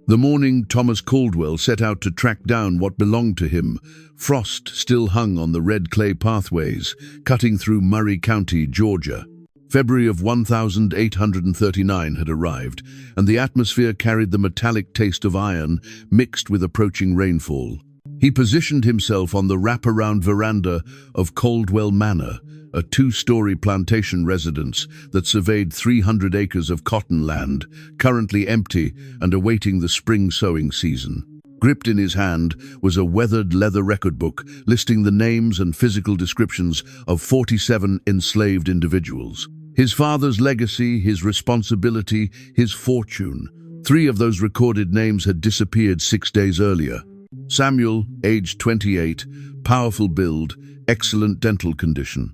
The morning Thomas Caldwell set out to track down what belonged to him, frost still hung on the red clay pathways, cutting through Murray County, Georgia. February of 1839 had arrived, and the atmosphere carried the metallic taste of iron mixed with approaching rainfall. He positioned himself on the wraparound veranda of Caldwell Manor, a two-story plantation residence that surveyed 300 acres of cotton land, currently empty and awaiting the spring sowing season. Gripped in his hand was a weathered leather record book listing the names and physical descriptions of 47 enslaved individuals. His father's legacy, his responsibility, his fortune. 3 of those recorded names had disappeared 6 days earlier. Samuel, aged 28, powerful build, excellent dental condition.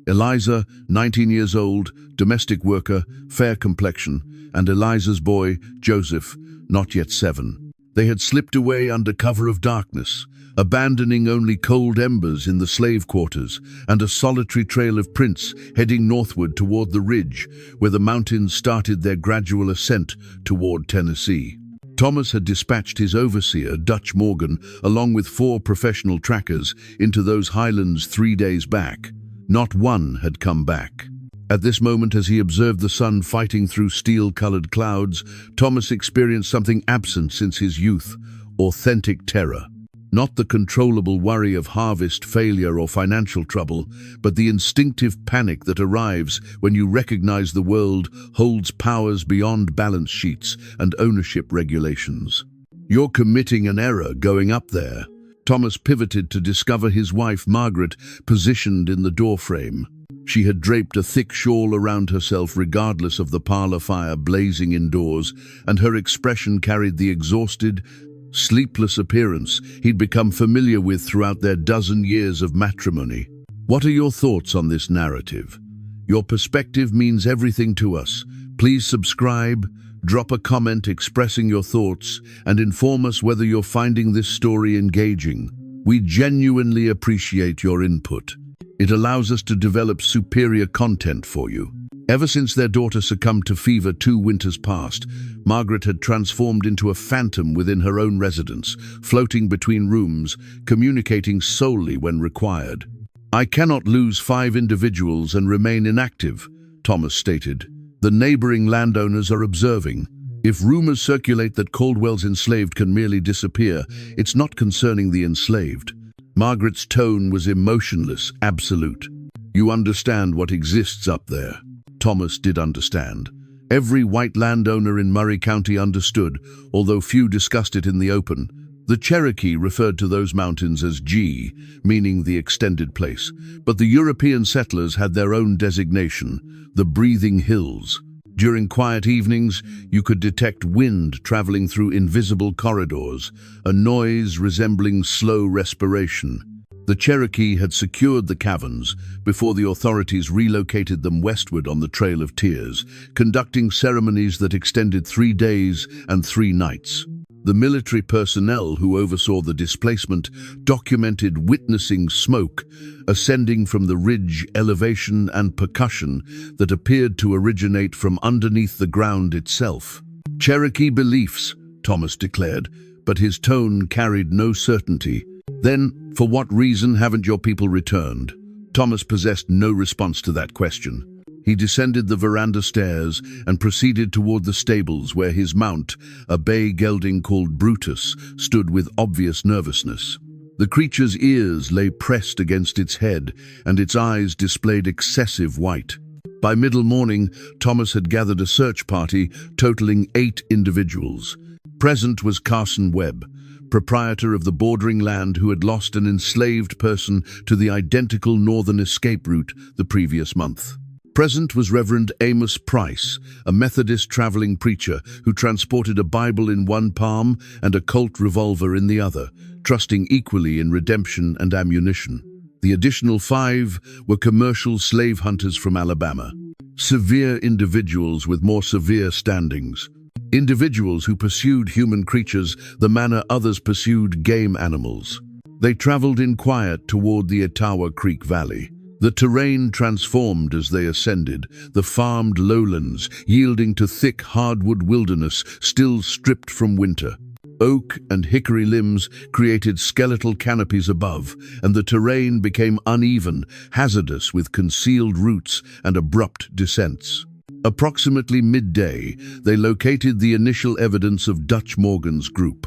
Eliza, 19 years old, domestic worker, fair complexion, and Eliza's boy, Joseph, not yet 7. They had slipped away under cover of darkness, abandoning only cold embers in the slave quarters and a solitary trail of prints heading northward toward the ridge, where the mountains started their gradual ascent toward Tennessee. Thomas had dispatched his overseer, Dutch Morgan, along with 4 professional trackers into those highlands 3 days back. Not one had come back. At this moment, as he observed the sun fighting through steel-colored clouds, Thomas experienced something absent since his youth: authentic terror. Not the controllable worry of harvest failure or financial trouble, but the instinctive panic that arrives when you recognize the world holds powers beyond balance sheets and ownership regulations. You're committing an error going up there. Thomas pivoted to discover his wife, Margaret, positioned in the doorframe. She had draped a thick shawl around herself regardless of the parlor fire blazing indoors, and her expression carried the exhausted, sleepless appearance he'd become familiar with throughout their dozen years of matrimony. What are your thoughts on this narrative? Your perspective means everything to us. Please subscribe, drop a comment expressing your thoughts, and inform us whether you're finding this story engaging. We genuinely appreciate your input. It allows us to develop superior content for you. Ever since their daughter succumbed to fever 2 winters past, Margaret had transformed into a phantom within her own residence, floating between rooms, communicating solely when required. "I cannot lose 5 individuals and remain inactive," Thomas stated. "The neighboring landowners are observing. If rumors circulate that Caldwell's enslaved can merely disappear, it's not concerning the enslaved." Margaret's tone was emotionless, absolute. "You understand what exists up there." Thomas did understand. Every white landowner in Murray County understood, although few discussed it in the open. The Cherokee referred to those mountains as G, meaning the extended place, but the European settlers had their own designation, the Breathing Hills. During quiet evenings, you could detect wind traveling through invisible corridors, a noise resembling slow respiration. The Cherokee had secured the caverns before the authorities relocated them westward on the Trail of Tears, conducting ceremonies that extended 3 days and 3 nights. The military personnel who oversaw the displacement documented witnessing smoke ascending from the ridge, elevation and percussion that appeared to originate from underneath the ground itself. "Cherokee beliefs," Thomas declared, but his tone carried no certainty. "Then, for what reason haven't your people returned?" Thomas possessed no response to that question. He descended the veranda stairs and proceeded toward the stables where his mount, a bay gelding called Brutus, stood with obvious nervousness. The creature's ears lay pressed against its head, and its eyes displayed excessive white. By middle morning, Thomas had gathered a search party totaling 8 individuals. Present was Carson Webb, proprietor of the bordering land who had lost an enslaved person to the identical northern escape route the previous month. Present was Reverend Amos Price, a Methodist traveling preacher who transported a Bible in one palm and a Colt revolver in the other, trusting equally in redemption and ammunition. The additional 5 were commercial slave hunters from Alabama, severe individuals with more severe standings. Individuals who pursued human creatures the manner others pursued game animals. They traveled in quiet toward the Etowah Creek Valley. The terrain transformed as they ascended, the farmed lowlands yielding to thick hardwood wilderness still stripped from winter. Oak and hickory limbs created skeletal canopies above, and the terrain became uneven, hazardous with concealed roots and abrupt descents. Approximately midday, they located the initial evidence of Dutch Morgan's group,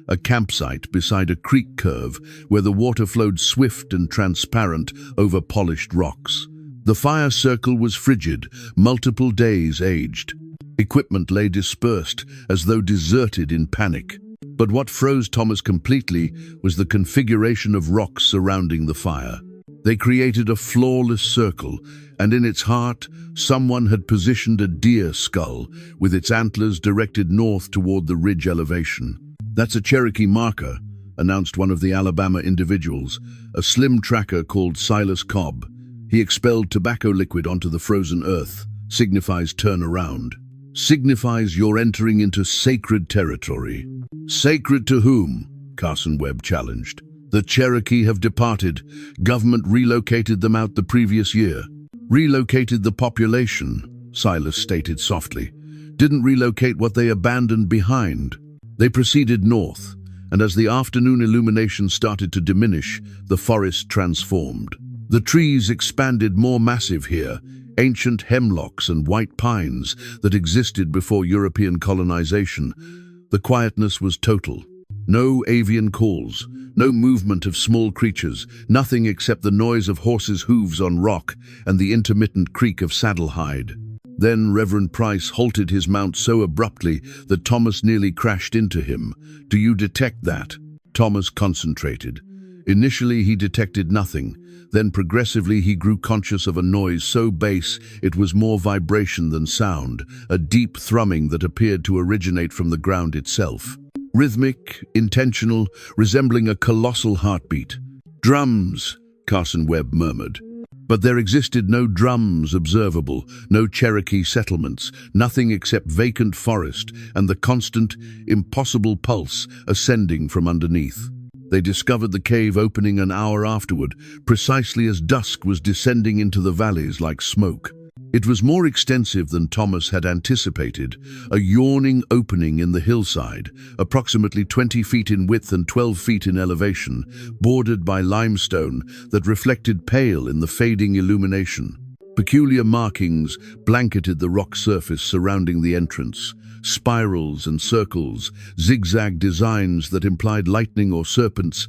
a campsite beside a creek curve where the water flowed swift and transparent over polished rocks. The fire circle was frigid, multiple days aged. Equipment lay dispersed, as though deserted in panic. But what froze Thomas completely was the configuration of rocks surrounding the fire. They created a flawless circle, and in its heart, someone had positioned a deer skull, with its antlers directed north toward the ridge elevation. "That's a Cherokee marker," announced one of the Alabama individuals, a slim tracker called Silas Cobb. He expelled tobacco liquid onto the frozen earth. "Signifies turn around. Signifies you're entering into sacred territory." "Sacred to whom?" Carson Webb challenged. "The Cherokee have departed. Government relocated them out the previous year." "Relocated the population," Silas stated softly. "Didn't relocate what they abandoned behind." They proceeded north, and as the afternoon illumination started to diminish, the forest transformed. The trees expanded, more massive here, ancient hemlocks and white pines that existed before European colonization. The quietness was total. No avian calls, no movement of small creatures, nothing except the noise of horses' hooves on rock and the intermittent creak of saddle hide. Then Reverend Price halted his mount so abruptly that Thomas nearly crashed into him. "Do you detect that?" Thomas concentrated. Initially he detected nothing. Then progressively he grew conscious of a noise so bass it was more vibration than sound, a deep thrumming that appeared to originate from the ground itself. Rhythmic, intentional, resembling a colossal heartbeat. "Drums," Carson Webb murmured. But there existed no drums observable, no Cherokee settlements, nothing except vacant forest and the constant, impossible pulse ascending from underneath. They discovered the cave opening an hour afterward, precisely as dusk was descending into the valleys like smoke. It was more extensive than Thomas had anticipated, a yawning opening in the hillside, approximately 20 feet in width and 12 feet in elevation, bordered by limestone that reflected pale in the fading illumination. Peculiar markings blanketed the rock surface surrounding the entrance. Spirals and circles, zigzag designs that implied lightning or serpents,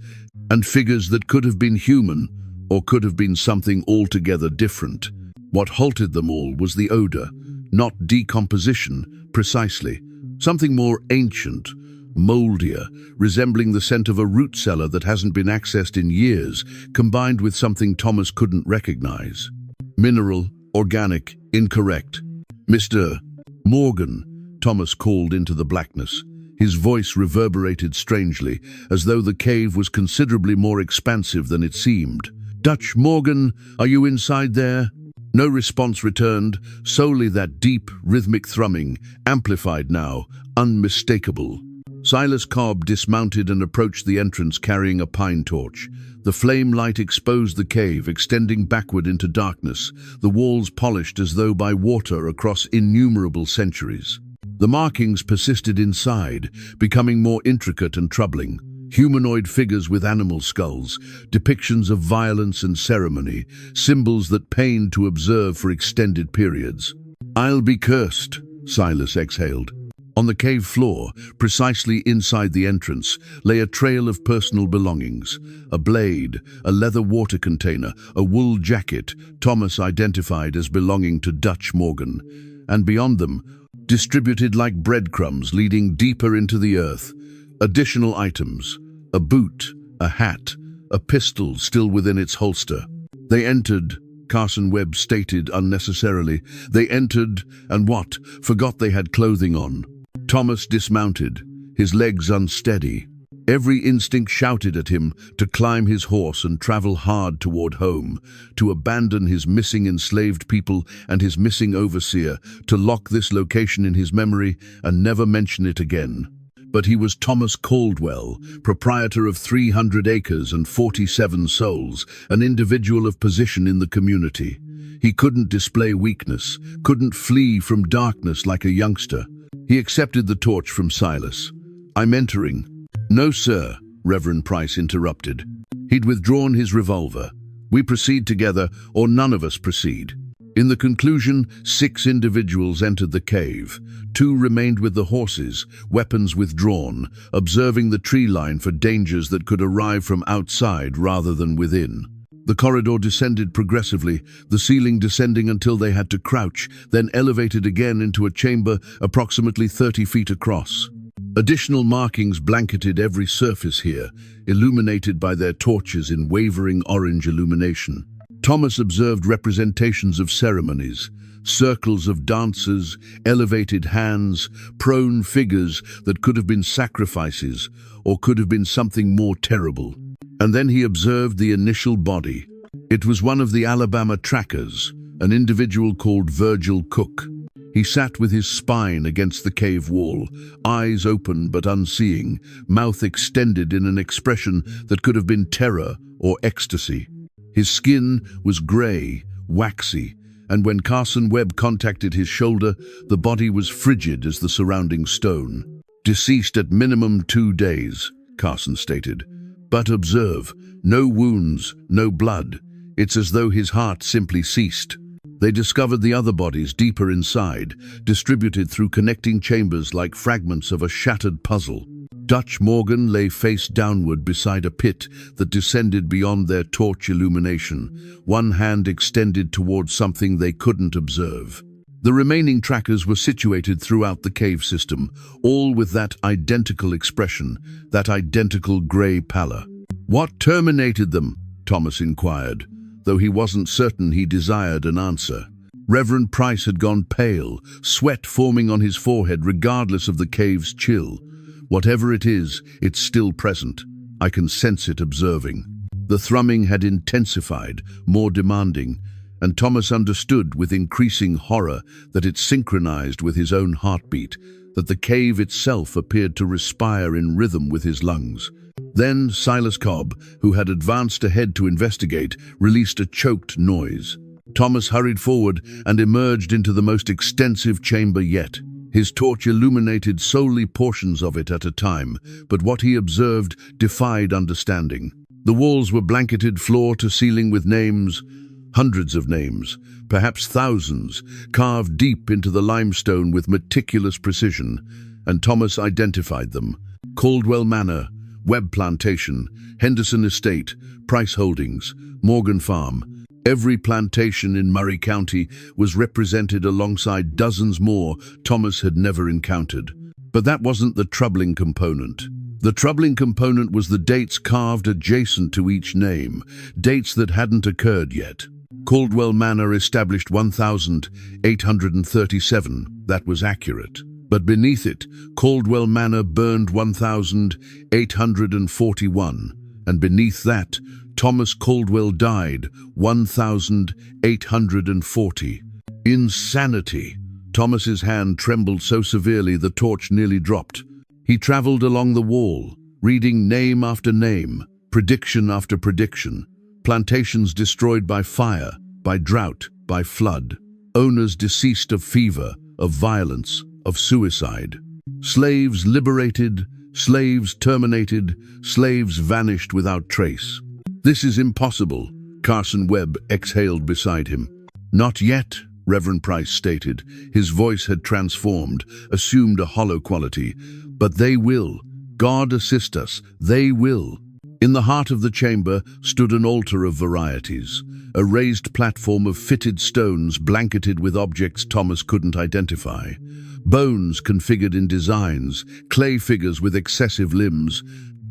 and figures that could have been human or could have been something altogether different. What halted them all was the odor, not decomposition, precisely. Something more ancient, moldier, resembling the scent of a root cellar that hasn't been accessed in years, combined with something Thomas couldn't recognize. "Mineral, organic, incorrect." "Mr. Morgan," Thomas called into the blackness. His voice reverberated strangely, as though the cave was considerably more expansive than it seemed. "Dutch Morgan, are you inside there?" No response returned, solely that deep, rhythmic thrumming, amplified now, unmistakable. Silas Cobb dismounted and approached the entrance carrying a pine torch. The flame light exposed the cave, extending backward into darkness, the walls polished as though by water across innumerable centuries. The markings persisted inside, becoming more intricate and troubling. Humanoid figures with animal skulls, depictions of violence and ceremony, symbols that pained to observe for extended periods. "I'll be cursed," Silas exhaled. On the cave floor, precisely inside the entrance, lay a trail of personal belongings. A blade, a leather water container, a wool jacket, Thomas identified as belonging to Dutch Morgan. And beyond them, distributed like breadcrumbs leading deeper into the earth, additional items, a boot, a hat, a pistol still within its holster. "They entered," Carson Webb stated unnecessarily. "They entered, and what? Forgot they had clothing on." Thomas dismounted, his legs unsteady. Every instinct shouted at him to climb his horse and travel hard toward home, to abandon his missing enslaved people and his missing overseer, to lock this location in his memory and never mention it again. But he was Thomas Caldwell, proprietor of 300 acres and 47 souls, an individual of position in the community. He couldn't display weakness, couldn't flee from darkness like a youngster. He accepted the torch from Silas. "I'm entering." "No, sir," Reverend Price interrupted. He'd withdrawn his revolver. "We proceed together, or none of us proceed." In the conclusion, 6 individuals entered the cave. 2 remained with the horses, weapons withdrawn, observing the tree line for dangers that could arrive from outside rather than within. The corridor descended progressively, the ceiling descending until they had to crouch, then elevated again into a chamber approximately 30 feet across. Additional markings blanketed every surface here, illuminated by their torches in wavering orange illumination. Thomas observed representations of ceremonies, circles of dancers, elevated hands, prone figures that could have been sacrifices or could have been something more terrible. And then he observed the initial body. It was one of the Alabama trackers, an individual called Virgil Cook. He sat with his spine against the cave wall, eyes open but unseeing, mouth extended in an expression that could have been terror or ecstasy. His skin was gray, waxy, and when Carson Webb contacted his shoulder, the body was frigid as the surrounding stone. "Deceased at minimum 2 days, Carson stated. "But observe, no wounds, no blood. It's as though his heart simply ceased." They discovered the other bodies deeper inside, distributed through connecting chambers like fragments of a shattered puzzle. Dutch Morgan lay face downward beside a pit that descended beyond their torch illumination, one hand extended towards something they couldn't observe. The remaining trackers were situated throughout the cave system, all with that identical expression, that identical grey pallor. "What terminated them?" Thomas inquired, though he wasn't certain he desired an answer. Reverend Price had gone pale, sweat forming on his forehead regardless of the cave's chill. "Whatever it is, it's still present. I can sense it observing." The thrumming had intensified, more demanding, and Thomas understood with increasing horror that it synchronized with his own heartbeat, that the cave itself appeared to respire in rhythm with his lungs. Then Silas Cobb, who had advanced ahead to investigate, released a choked noise. Thomas hurried forward and emerged into the most extensive chamber yet. His torch illuminated solely portions of it at a time, but what he observed defied understanding. The walls were blanketed floor to ceiling with names, hundreds of names, perhaps thousands, carved deep into the limestone with meticulous precision, and Thomas identified them. Caldwell Manor, Webb Plantation, Henderson Estate, Price Holdings, Morgan Farm. Every plantation in Murray County was represented alongside dozens more Thomas had never encountered. But that wasn't the troubling component. The troubling component was the dates carved adjacent to each name, dates that hadn't occurred yet. Caldwell Manor established 1837, that was accurate. But beneath it, Caldwell Manor burned 1841, and beneath that, Thomas Caldwell died 1840. Insanity! Thomas's hand trembled so severely the torch nearly dropped. He traveled along the wall, reading name after name, prediction after prediction. Plantations destroyed by fire, by drought, by flood. Owners deceased of fever, of violence, of suicide. Slaves liberated, slaves terminated, slaves vanished without trace. "This is impossible," Carson Webb exhaled beside him. "Not yet," Reverend Price stated. His voice had transformed, assumed a hollow quality. "But they will. God assist us. They will." In the heart of the chamber stood an altar of varieties, a raised platform of fitted stones blanketed with objects Thomas couldn't identify. Bones configured in designs, clay figures with excessive limbs,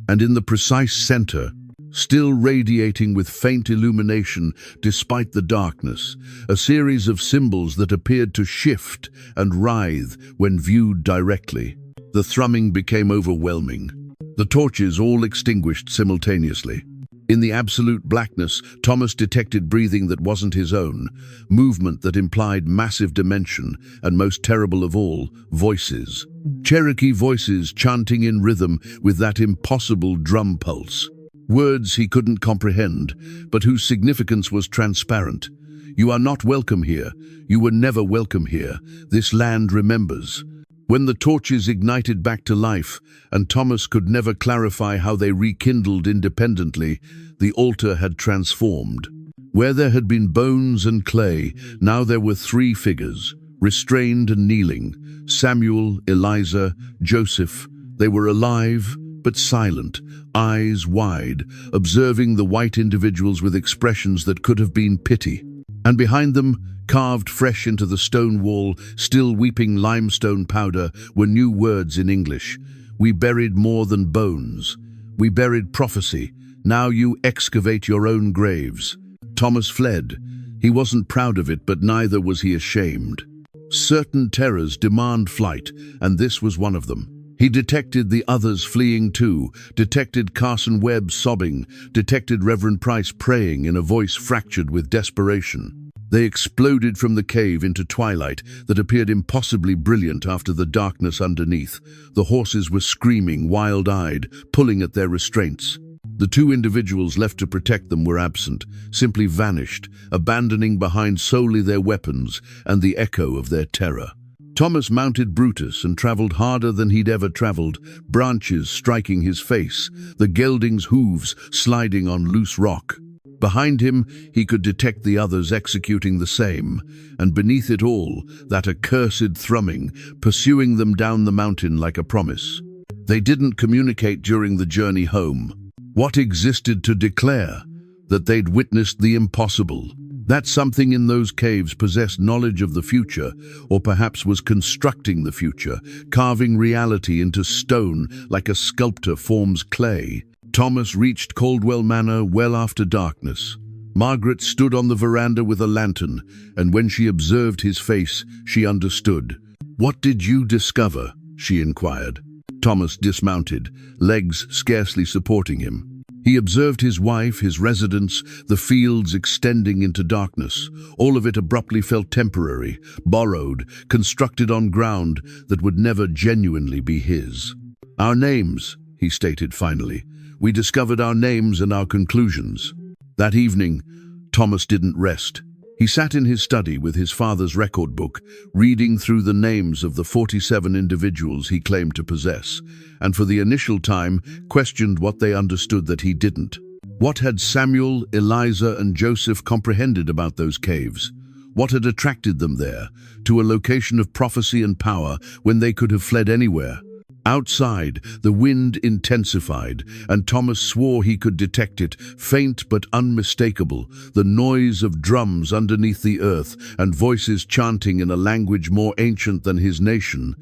and in the precise center, still radiating with faint illumination despite the darkness, a series of symbols that appeared to shift and writhe when viewed directly. The thrumming became overwhelming. The torches all extinguished simultaneously. In the absolute blackness, Thomas detected breathing that wasn't his own, movement that implied massive dimension, and most terrible of all, voices. Cherokee voices chanting in rhythm with that impossible drum pulse. Words he couldn't comprehend, but whose significance was transparent. You are not welcome here. You were never welcome here. This land remembers. When the torches ignited back to life, and Thomas could never clarify how they rekindled independently, the altar had transformed. Where there had been bones and clay, now there were three figures, restrained and kneeling: Samuel, Eliza, Joseph. They were alive, but silent, eyes wide, observing the white individuals with expressions that could have been pity. And behind them, carved fresh into the stone wall, still weeping limestone powder, were new words in English. We buried more than bones. We buried prophecy. Now you excavate your own graves. Thomas fled. He wasn't proud of it, but neither was he ashamed. Certain terrors demand flight, and this was one of them. He detected the others fleeing too, detected Carson Webb sobbing, detected Reverend Price praying in a voice fractured with desperation. They exploded from the cave into twilight that appeared impossibly brilliant after the darkness underneath. The horses were screaming, wild-eyed, pulling at their restraints. The two individuals left to protect them were absent, simply vanished, abandoning behind solely their weapons and the echo of their terror. Thomas mounted Brutus and traveled harder than he'd ever traveled, branches striking his face, the gelding's hooves sliding on loose rock. Behind him, he could detect the others executing the same, and beneath it all, that accursed thrumming, pursuing them down the mountain like a promise. They didn't communicate during the journey home. What existed to declare? That they'd witnessed the impossible. That something in those caves possessed knowledge of the future, or perhaps was constructing the future, carving reality into stone like a sculptor forms clay. Thomas reached Caldwell Manor well after darkness. Margaret stood on the veranda with a lantern, and when she observed his face, she understood. "What did you discover?" she inquired. Thomas dismounted, legs scarcely supporting him. He observed his wife, his residence, the fields extending into darkness. All of it abruptly felt temporary, borrowed, constructed on ground that would never genuinely be his. "Our names," he stated finally. "We discovered our names and our conclusions." That evening, Thomas didn't rest. He sat in his study with his father's record book, reading through the names of the 47 individuals he claimed to possess, and for the initial time questioned what they understood that he didn't. What had Samuel, Eliza, and Joseph comprehended about those caves? What had attracted them there, to a location of prophecy and power when they could have fled anywhere? Outside, the wind intensified, and Thomas swore he could detect it, faint but unmistakable, the noise of drums underneath the earth and voices chanting in a language more ancient than his nation,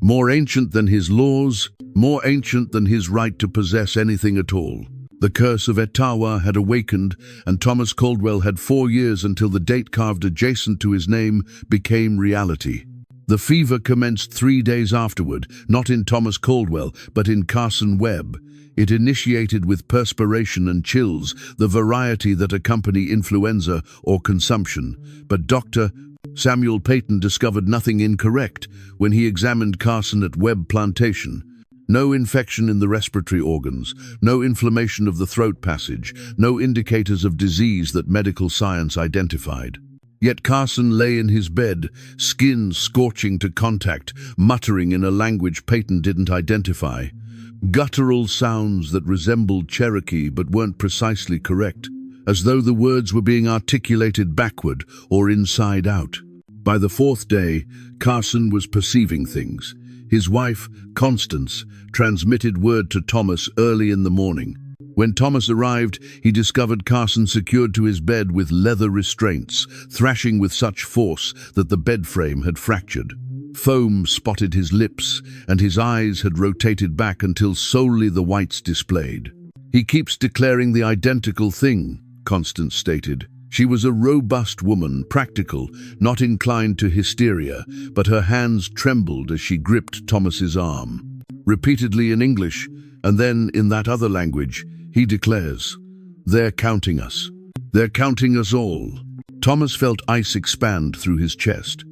more ancient than his laws, more ancient than his right to possess anything at all. The curse of Etowah had awakened, and Thomas Caldwell had 4 years until the date carved adjacent to his name became reality. The fever commenced 3 days afterward, not in Thomas Caldwell, but in Carson Webb. It initiated with perspiration and chills, the variety that accompany influenza or consumption. But Dr. Samuel Peyton discovered nothing incorrect when he examined Carson at Webb Plantation. No infection in the respiratory organs, no inflammation of the throat passage, no indicators of disease that medical science identified. Yet Carson lay in his bed, skin scorching to contact, muttering in a language Peyton didn't identify. Guttural sounds that resembled Cherokee but weren't precisely correct, as though the words were being articulated backward or inside out. By the 4th day, Carson was perceiving things. His wife, Constance, transmitted word to Thomas early in the morning. When Thomas arrived, he discovered Carson secured to his bed with leather restraints, thrashing with such force that the bed frame had fractured. Foam spotted his lips, and his eyes had rotated back until solely the whites displayed. "He keeps declaring the identical thing," Constance stated. She was a robust woman, practical, not inclined to hysteria, but her hands trembled as she gripped Thomas's arm. Repeatedly in English, and then in that other language, he declares, They're counting us. They're counting us all. Thomas felt ice expand through his chest.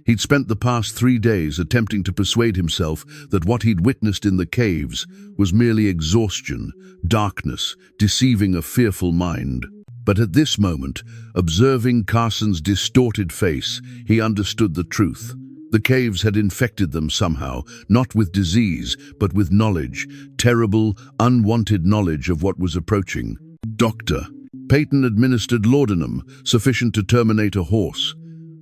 He'd spent the past 3 days attempting to persuade himself that what he'd witnessed in the caves was merely exhaustion, darkness, deceiving a fearful mind. But at this moment, observing Carson's distorted face, he understood the truth. The caves had infected them somehow, not with disease, but with knowledge, terrible, unwanted knowledge of what was approaching. Doctor. Peyton administered laudanum, sufficient to terminate a horse.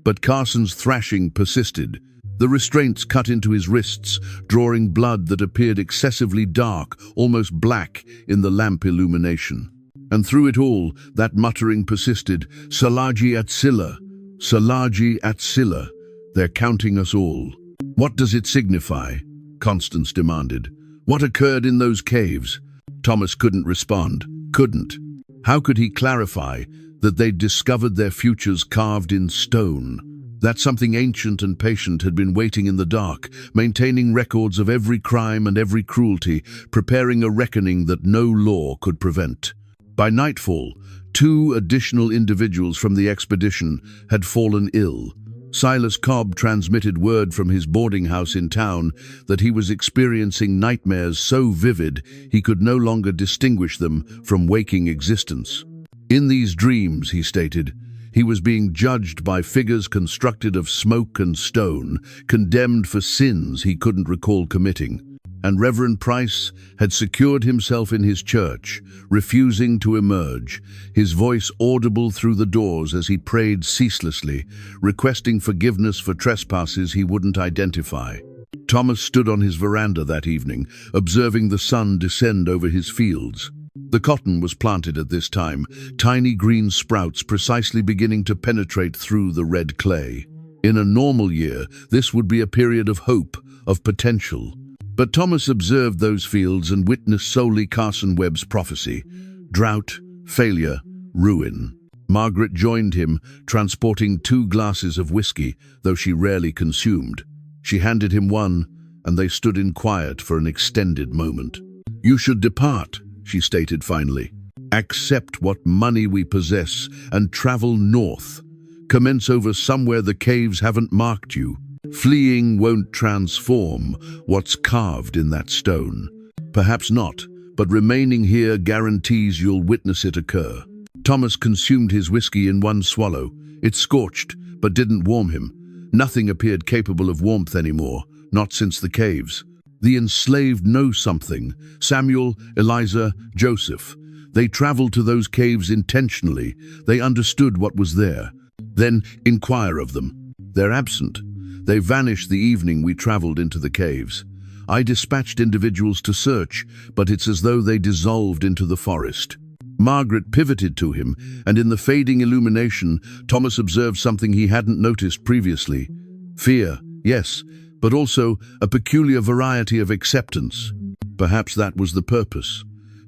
But Carson's thrashing persisted. The restraints cut into his wrists, drawing blood that appeared excessively dark, almost black, in the lamp illumination. And through it all, that muttering persisted, Salagi at Scylla, Salagi at Scylla. They're counting us all. What does it signify? Constance demanded. What occurred in those caves? Thomas couldn't respond. Couldn't. How could he clarify that they'd discovered their futures carved in stone? That something ancient and patient had been waiting in the dark, maintaining records of every crime and every cruelty, preparing a reckoning that no law could prevent. By nightfall, 2 additional individuals from the expedition had fallen ill. Silas Cobb transmitted word from his boarding house in town that he was experiencing nightmares so vivid he could no longer distinguish them from waking existence. In these dreams, he stated, he was being judged by figures constructed of smoke and stone, condemned for sins he couldn't recall committing. And Reverend Price had secured himself in his church, refusing to emerge, his voice audible through the doors as he prayed ceaselessly, requesting forgiveness for trespasses he wouldn't identify. Thomas stood on his veranda that evening, observing the sun descend over his fields. The cotton was planted at this time, tiny green sprouts precisely beginning to penetrate through the red clay. In a normal year, this would be a period of hope, of potential. But Thomas observed those fields and witnessed solely Carson Webb's prophecy. Drought, failure, ruin. Margaret joined him, transporting 2 glasses of whiskey, though she rarely consumed. She handed him one, and they stood in quiet for an extended moment. You should depart, she stated finally. Accept what money we possess and travel north. Commence over somewhere the caves haven't marked you. Fleeing won't transform what's carved in that stone. Perhaps not, but remaining here guarantees you'll witness it occur. Thomas consumed his whiskey in one swallow. It scorched, but didn't warm him. Nothing appeared capable of warmth anymore, not since the caves. The enslaved know something. Samuel, Eliza, Joseph. They traveled to those caves intentionally. They understood what was there. Then inquire of them. They're absent. They vanished the evening we traveled into the caves. I dispatched individuals to search, but it's as though they dissolved into the forest. Margaret pivoted to him, and in the fading illumination, Thomas observed something he hadn't noticed previously. Fear, yes, but also a peculiar variety of acceptance. Perhaps that was the purpose.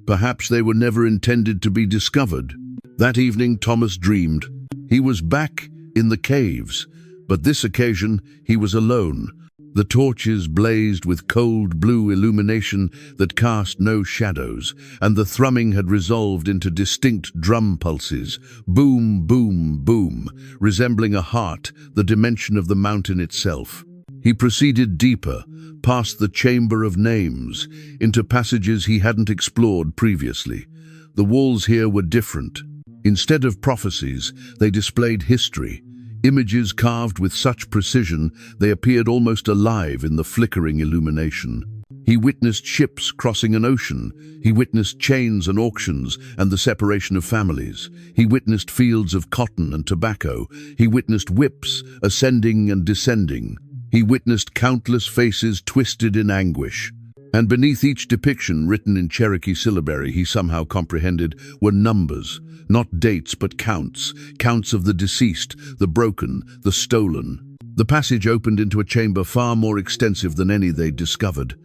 Perhaps they were never intended to be discovered. That evening, Thomas dreamed. He was back in the caves. But this occasion, he was alone. The torches blazed with cold blue illumination that cast no shadows, and the thrumming had resolved into distinct drum pulses, boom, boom, boom, resembling a heart, the dimension of the mountain itself. He proceeded deeper, past the chamber of names, into passages he hadn't explored previously. The walls here were different. Instead of prophecies, they displayed history. Images carved with such precision, they appeared almost alive in the flickering illumination. He witnessed ships crossing an ocean. He witnessed chains and auctions and the separation of families. He witnessed fields of cotton and tobacco. He witnessed whips ascending and descending. He witnessed countless faces twisted in anguish. And beneath each depiction, written in Cherokee syllabary he somehow comprehended, were numbers. Not dates, but counts. Counts of the deceased, the broken, the stolen. The passage opened into a chamber far more extensive than any they'd discovered.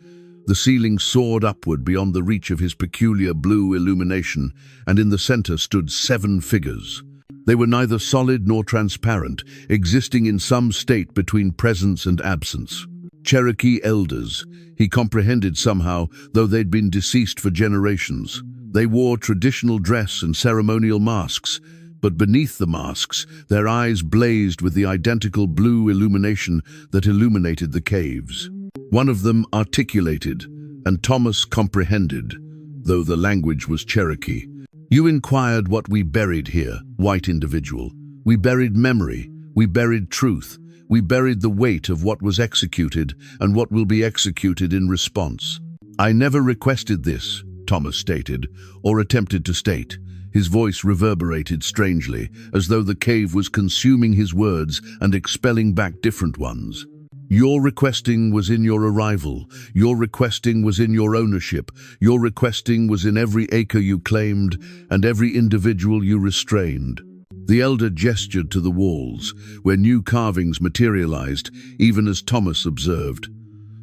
The ceiling soared upward beyond the reach of his peculiar blue illumination, and in the center stood 7 figures. They were neither solid nor transparent, existing in some state between presence and absence. Cherokee elders, he comprehended somehow, though they'd been deceased for generations. They wore traditional dress and ceremonial masks, but beneath the masks, their eyes blazed with the identical blue illumination that illuminated the caves. One of them articulated, and Thomas comprehended, though the language was Cherokee. "You inquired what we buried here, white individual. We buried memory, we buried truth, we buried the weight of what was executed and what will be executed in response." "I never requested this," Thomas stated, or attempted to state. His voice reverberated strangely, as though the cave was consuming his words and expelling back different ones. "Your requesting was in your arrival. Your requesting was in your ownership. Your requesting was in every acre you claimed and every individual you restrained." The elder gestured to the walls, where new carvings materialized, even as Thomas observed.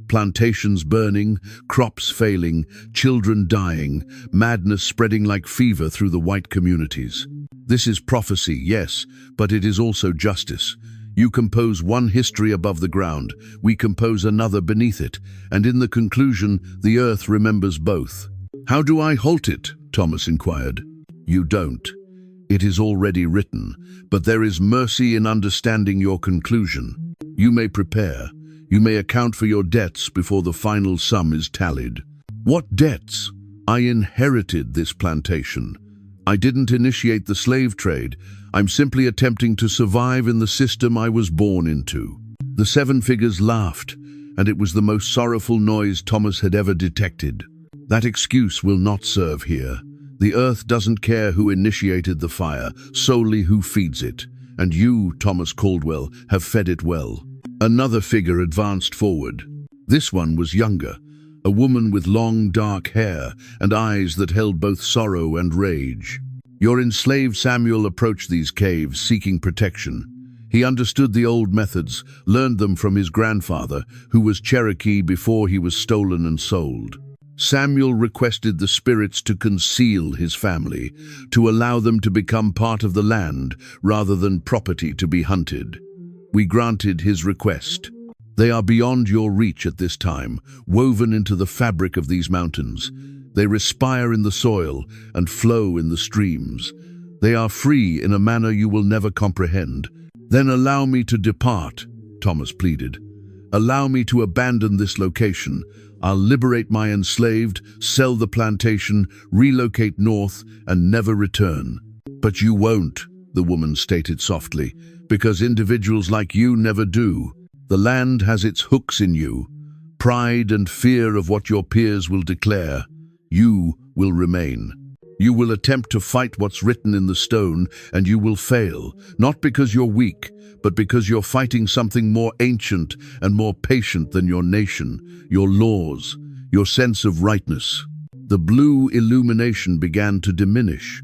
Plantations burning, crops failing, children dying, madness spreading like fever through the white communities. This is prophecy, yes, but it is also justice. You compose one history above the ground, we compose another beneath it, and in the conclusion, the earth remembers both. "How do I halt it?" Thomas inquired. "You don't. It is already written, but there is mercy in understanding your conclusion. You may prepare. You may account for your debts before the final sum is tallied." "What debts?" "I inherited this plantation. I didn't initiate the slave trade. I'm simply attempting to survive in the system I was born into." The seven figures laughed, and it was the most sorrowful noise Thomas had ever detected. "That excuse will not serve here. The earth doesn't care who initiated the fire, solely who feeds it. And you, Thomas Caldwell, have fed it well." Another figure advanced forward. This one was younger, a woman with long, dark hair and eyes that held both sorrow and rage. Your enslaved Samuel approached these caves seeking protection. He understood the old methods, learned them from his grandfather, who was Cherokee before he was stolen and sold. Samuel requested the spirits to conceal his family, to allow them to become part of the land rather than property to be hunted. We granted his request. They are beyond your reach at this time, woven into the fabric of these mountains. They respire in the soil and flow in the streams. They are free in a manner you will never comprehend. "Then allow me to depart," Thomas pleaded. "Allow me to abandon this location. I'll liberate my enslaved, sell the plantation, relocate north, and never return." "But you won't," the woman stated softly, "because individuals like you never do. The land has its hooks in you, pride and fear of what your peers will declare. You will remain. You will attempt to fight what's written in the stone, and you will fail, not because you're weak, but because you're fighting something more ancient and more patient than your nation, your laws, your sense of rightness." The blue illumination began to diminish.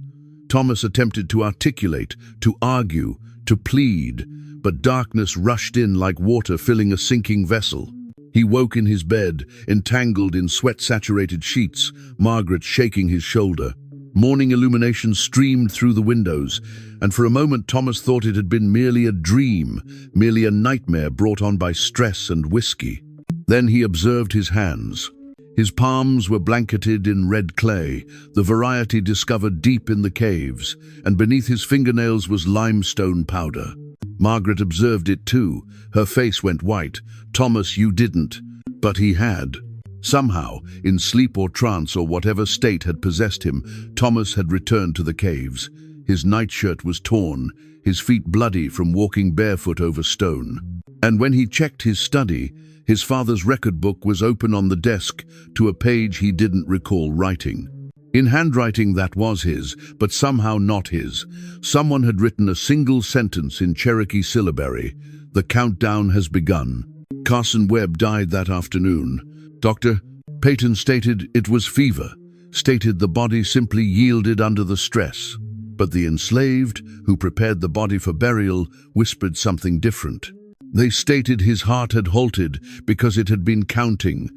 Thomas attempted to articulate, to argue, to plead, but darkness rushed in like water filling a sinking vessel. He woke in his bed, entangled in sweat-saturated sheets, Margaret shaking his shoulder. Morning illumination streamed through the windows, and for a moment Thomas thought it had been merely a dream, merely a nightmare brought on by stress and whiskey. Then he observed his hands. His palms were blanketed in red clay, the variety discovered deep in the caves, and beneath his fingernails was limestone powder. Margaret observed it too. Her face went white. "Thomas, you didn't." But he had. Somehow, in sleep or trance or whatever state had possessed him, Thomas had returned to the caves. His nightshirt was torn, his feet bloody from walking barefoot over stone. And when he checked his study, his father's record book was open on the desk to a page he didn't recall writing. In handwriting that was his, but somehow not his. Someone had written a single sentence in Cherokee syllabary. "The countdown has begun." Carson Webb died that afternoon. Dr. Peyton stated it was fever, stated the body simply yielded under the stress. But the enslaved, who prepared the body for burial, whispered something different. They stated his heart had halted because it had been counting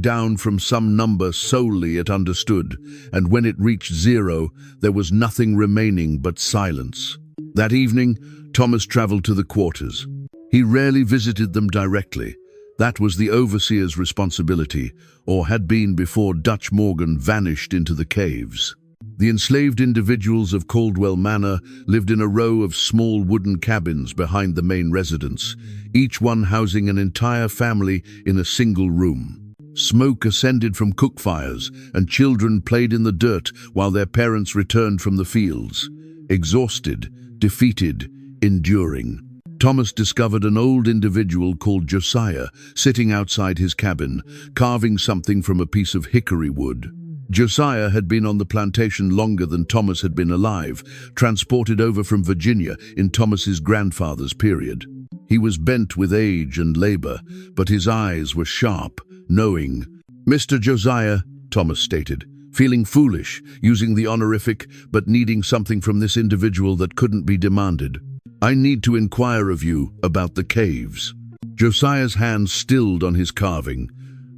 down from some number solely it understood, and when it reached 0, there was nothing remaining but silence. That evening, Thomas traveled to the quarters. He rarely visited them directly, That was the overseer's responsibility, or had been before Dutch Morgan vanished into the caves. The enslaved individuals of Caldwell Manor lived in a row of small wooden cabins behind the main residence, each one housing an entire family in a single room. Smoke ascended from cook fires, and children played in the dirt while their parents returned from the fields. Exhausted, defeated, enduring. Thomas discovered an old individual called Josiah sitting outside his cabin, carving something from a piece of hickory wood. Josiah had been on the plantation longer than Thomas had been alive, transported over from Virginia in Thomas's grandfather's period. He was bent with age and labor, but his eyes were sharp, knowing. "Mr. Josiah," Thomas stated, feeling foolish, using the honorific, but needing something from this individual that couldn't be demanded. "I need to inquire of you about the caves." Josiah's hand stilled on his carving.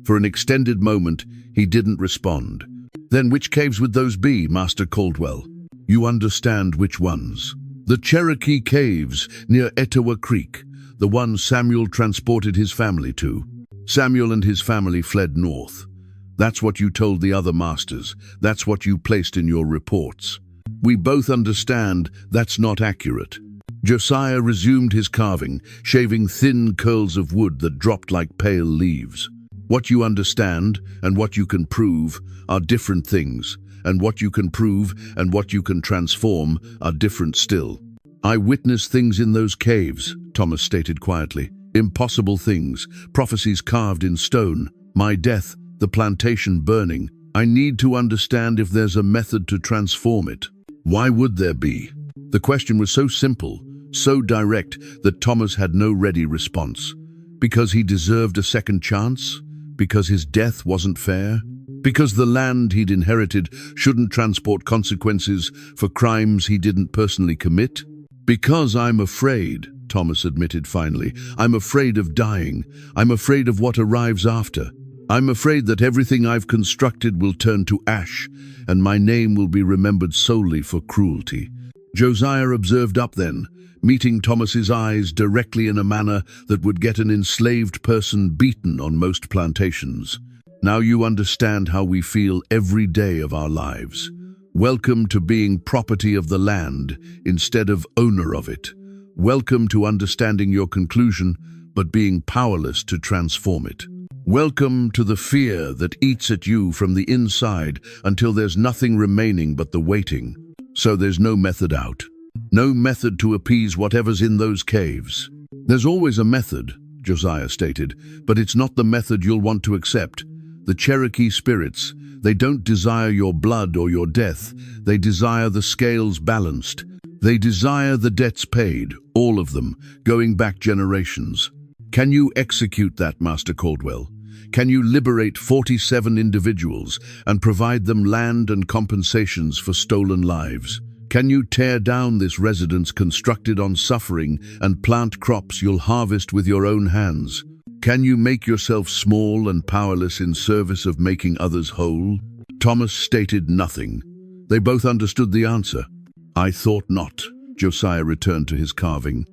For an extended moment, he didn't respond. "Then which caves would those be, Master Caldwell?" "You understand which ones. The Cherokee caves near Etowah Creek, the one Samuel transported his family to. Samuel and his family fled north. That's what you told the other masters. That's what you placed in your reports. We both understand that's not accurate." Josiah resumed his carving, shaving thin curls of wood that dropped like pale leaves. "What you understand and what you can prove are different things, and what you can prove and what you can transform are different still." "I witnessed things in those caves," Thomas stated quietly. "Impossible things, prophecies carved in stone, my death, the plantation burning. I need to understand if there's a method to transform it." Why would there be? The question was so simple, so direct, that Thomas had no ready response. Because he deserved a second chance? Because his death wasn't fair? Because the land he'd inherited shouldn't transport consequences for crimes he didn't personally commit? "Because I'm afraid," Thomas admitted finally. "I'm afraid of dying. I'm afraid of what arrives after. I'm afraid that everything I've constructed will turn to ash, and my name will be remembered solely for cruelty." Josiah observed up then, meeting Thomas's eyes directly in a manner that would get an enslaved person beaten on most plantations. "Now you understand how we feel every day of our lives. Welcome to being property of the land instead of owner of it. Welcome to understanding your conclusion, but being powerless to transform it. Welcome to the fear that eats at you from the inside until there's nothing remaining but the waiting. So there's no method out. No method to appease whatever's in those caves." "There's always a method," Josiah stated, "but it's not the method you'll want to accept. The Cherokee spirits, they don't desire your blood or your death. They desire the scales balanced. They desire the debts paid, all of them, going back generations. Can you execute that, Master Caldwell? Can you liberate 47 individuals and provide them land and compensations for stolen lives? Can you tear down this residence constructed on suffering and plant crops you'll harvest with your own hands? Can you make yourself small and powerless in service of making others whole?" Thomas stated nothing. They both understood the answer. "I thought not," Josiah returned to his carving.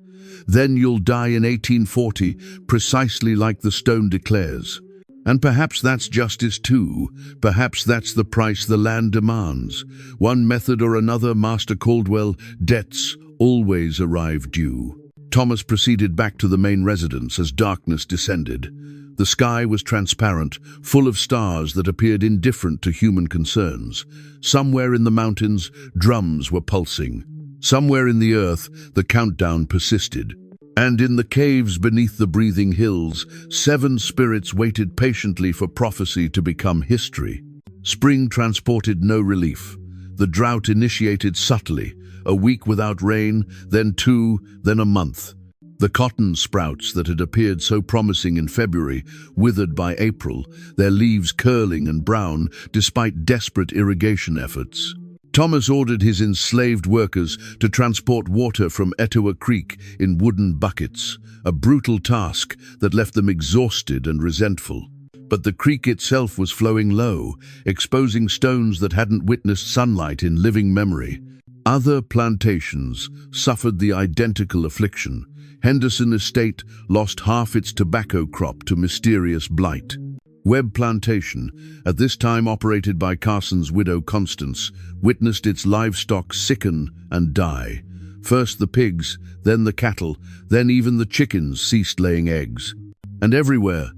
"Then you'll die in 1840, precisely like the stone declares. And perhaps that's justice too. Perhaps that's the price the land demands. One method or another, Master Caldwell, debts always arrive due." Thomas proceeded back to the main residence as darkness descended. The sky was transparent, full of stars that appeared indifferent to human concerns. Somewhere in the mountains, drums were pulsing. Somewhere in the earth, the countdown persisted. And in the caves beneath the breathing hills, 7 spirits waited patiently for prophecy to become history. Spring transported no relief. The drought initiated subtly, a week without rain, then 2, then a month. The cotton sprouts that had appeared so promising in February withered by April, their leaves curling and brown despite desperate irrigation efforts. Thomas ordered his enslaved workers to transport water from Etowah Creek in wooden buckets, a brutal task that left them exhausted and resentful. But the creek itself was flowing low, exposing stones that hadn't witnessed sunlight in living memory. Other plantations suffered the identical affliction. Henderson Estate lost half its tobacco crop to mysterious blight. Webb Plantation, at this time operated by Carson's widow Constance, witnessed its livestock sicken and die. First the pigs, then the cattle, then even the chickens ceased laying eggs. And everywhere,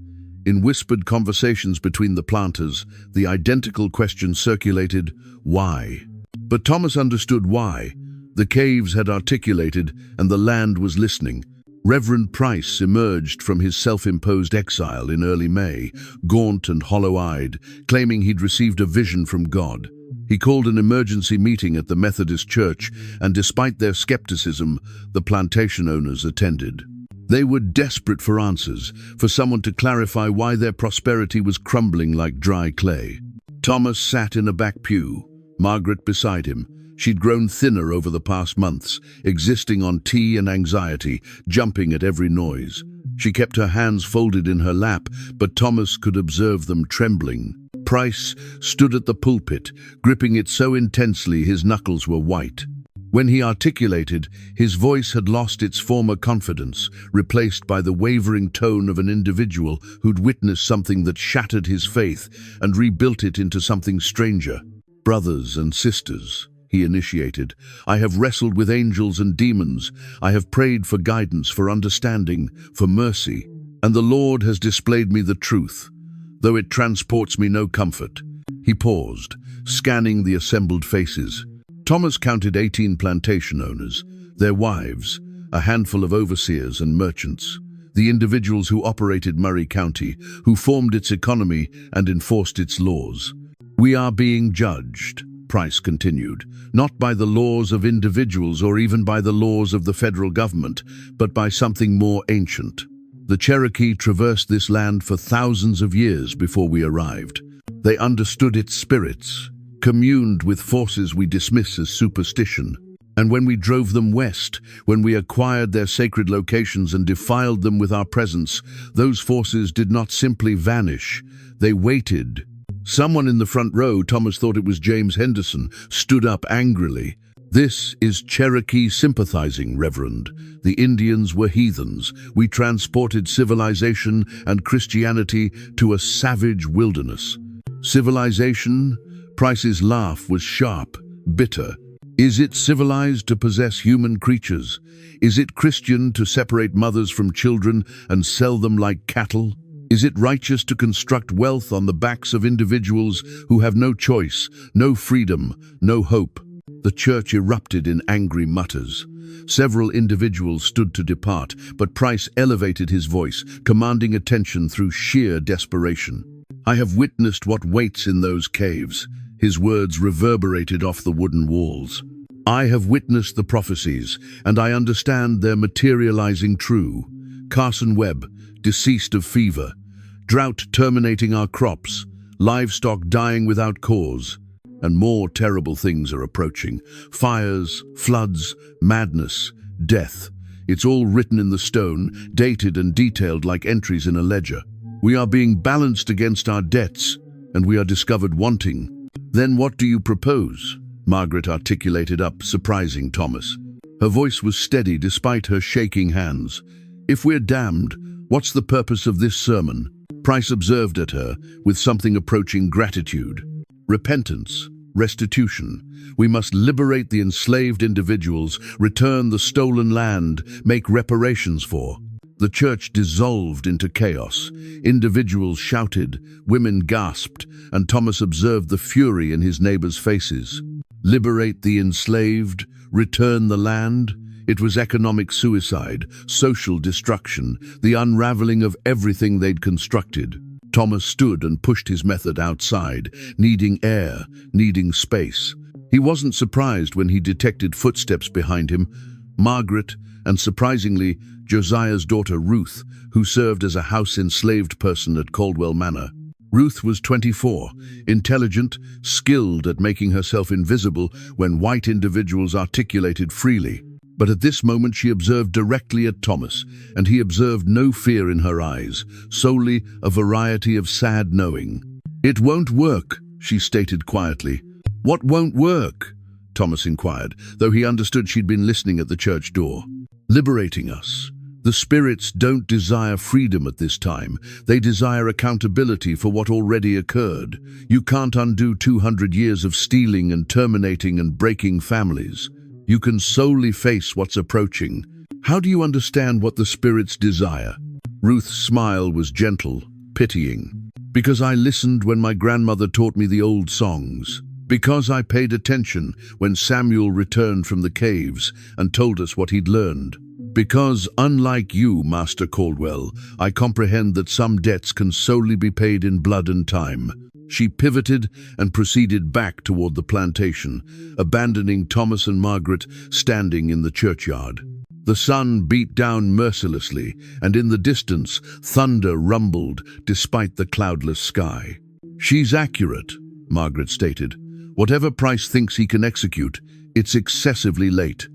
in whispered conversations between the planters, the identical question circulated, why? But Thomas understood why. The caves had articulated, and the land was listening. Reverend Price emerged from his self-imposed exile in early May, gaunt and hollow-eyed, claiming he'd received a vision from God. He called an emergency meeting at the Methodist Church, and despite their skepticism, the plantation owners attended. They were desperate for answers, for someone to clarify why their prosperity was crumbling like dry clay. Thomas sat in a back pew, Margaret beside him. She'd grown thinner over the past months, existing on tea and anxiety, jumping at every noise. She kept her hands folded in her lap, but Thomas could observe them trembling. Price stood at the pulpit, gripping it so intensely his knuckles were white. When he articulated, his voice had lost its former confidence, replaced by the wavering tone of an individual who'd witnessed something that shattered his faith and rebuilt it into something stranger. "Brothers and sisters," he initiated, "I have wrestled with angels and demons. I have prayed for guidance, for understanding, for mercy, and the Lord has displayed me the truth, though it transports me no comfort." He paused, scanning the assembled faces. Thomas counted 18 plantation owners, their wives, a handful of overseers and merchants, the individuals who operated Murray County, who formed its economy and enforced its laws. "We are being judged," Price continued, "not by the laws of individuals or even by the laws of the federal government, but by something more ancient. The Cherokee traversed this land for thousands of years before we arrived. They understood its spirits, communed with forces we dismiss as superstition. And when we drove them west, when we acquired their sacred locations and defiled them with our presence, those forces did not simply vanish, they waited." Someone in the front row, Thomas thought it was James Henderson, stood up angrily. "This is Cherokee sympathizing, Reverend. The Indians were heathens. We transported civilization and Christianity to a savage wilderness." Civilization? Price's laugh was sharp, bitter. Is it civilized to possess human creatures? Is it Christian to separate mothers from children and sell them like cattle? Is it righteous to construct wealth on the backs of individuals who have no choice, no freedom, no hope? The church erupted in angry mutters. Several individuals stood to depart, but Price elevated his voice, commanding attention through sheer desperation. "I have witnessed what waits in those caves." His words reverberated off the wooden walls. "I have witnessed the prophecies, and I understand they're materializing true. Carson Webb, deceased of fever, drought terminating our crops, livestock dying without cause, and more terrible things are approaching. Fires, floods, madness, death. It's all written in the stone, dated and detailed like entries in a ledger. We are being balanced against our debts, and we are discovered wanting." "Then what do you propose?" Margaret articulated up, surprising Thomas. Her voice was steady despite her shaking hands. "If we're damned, what's the purpose of this sermon?" Price observed at her, with something approaching gratitude. "Repentance, restitution. We must liberate the enslaved individuals, return the stolen land, make reparations for." The church dissolved into chaos. Individuals shouted, women gasped, and Thomas observed the fury in his neighbors' faces. Liberate the enslaved, return the land? It was economic suicide, social destruction, the unraveling of everything they'd constructed. Thomas stood and pushed his method outside, needing air, needing space. He wasn't surprised when he detected footsteps behind him. Margaret, and surprisingly, Josiah's daughter Ruth, who served as a house-enslaved person at Caldwell Manor. Ruth was 24, intelligent, skilled at making herself invisible when white individuals articulated freely. But at this moment she observed directly at Thomas, and he observed no fear in her eyes, solely a variety of sad knowing. "It won't work," she stated quietly. "What won't work?" Thomas inquired, though he understood she'd been listening at the church door. Liberating us. The spirits don't desire freedom at this time. They desire accountability for what already occurred. You can't undo 200 years of stealing and terminating and breaking families. You can solely face what's approaching. How do you understand what the spirits desire? Ruth's smile was gentle, pitying. Because I listened when my grandmother taught me the old songs. Because I paid attention when Samuel returned from the caves and told us what he'd learned. Because, unlike you, Master Caldwell, I comprehend that some debts can solely be paid in blood and time. She pivoted and proceeded back toward the plantation, abandoning Thomas and Margaret standing in the churchyard. The sun beat down mercilessly, and in the distance, thunder rumbled despite the cloudless sky. "She's accurate," Margaret stated. "Whatever Price thinks he can execute, it's excessively late.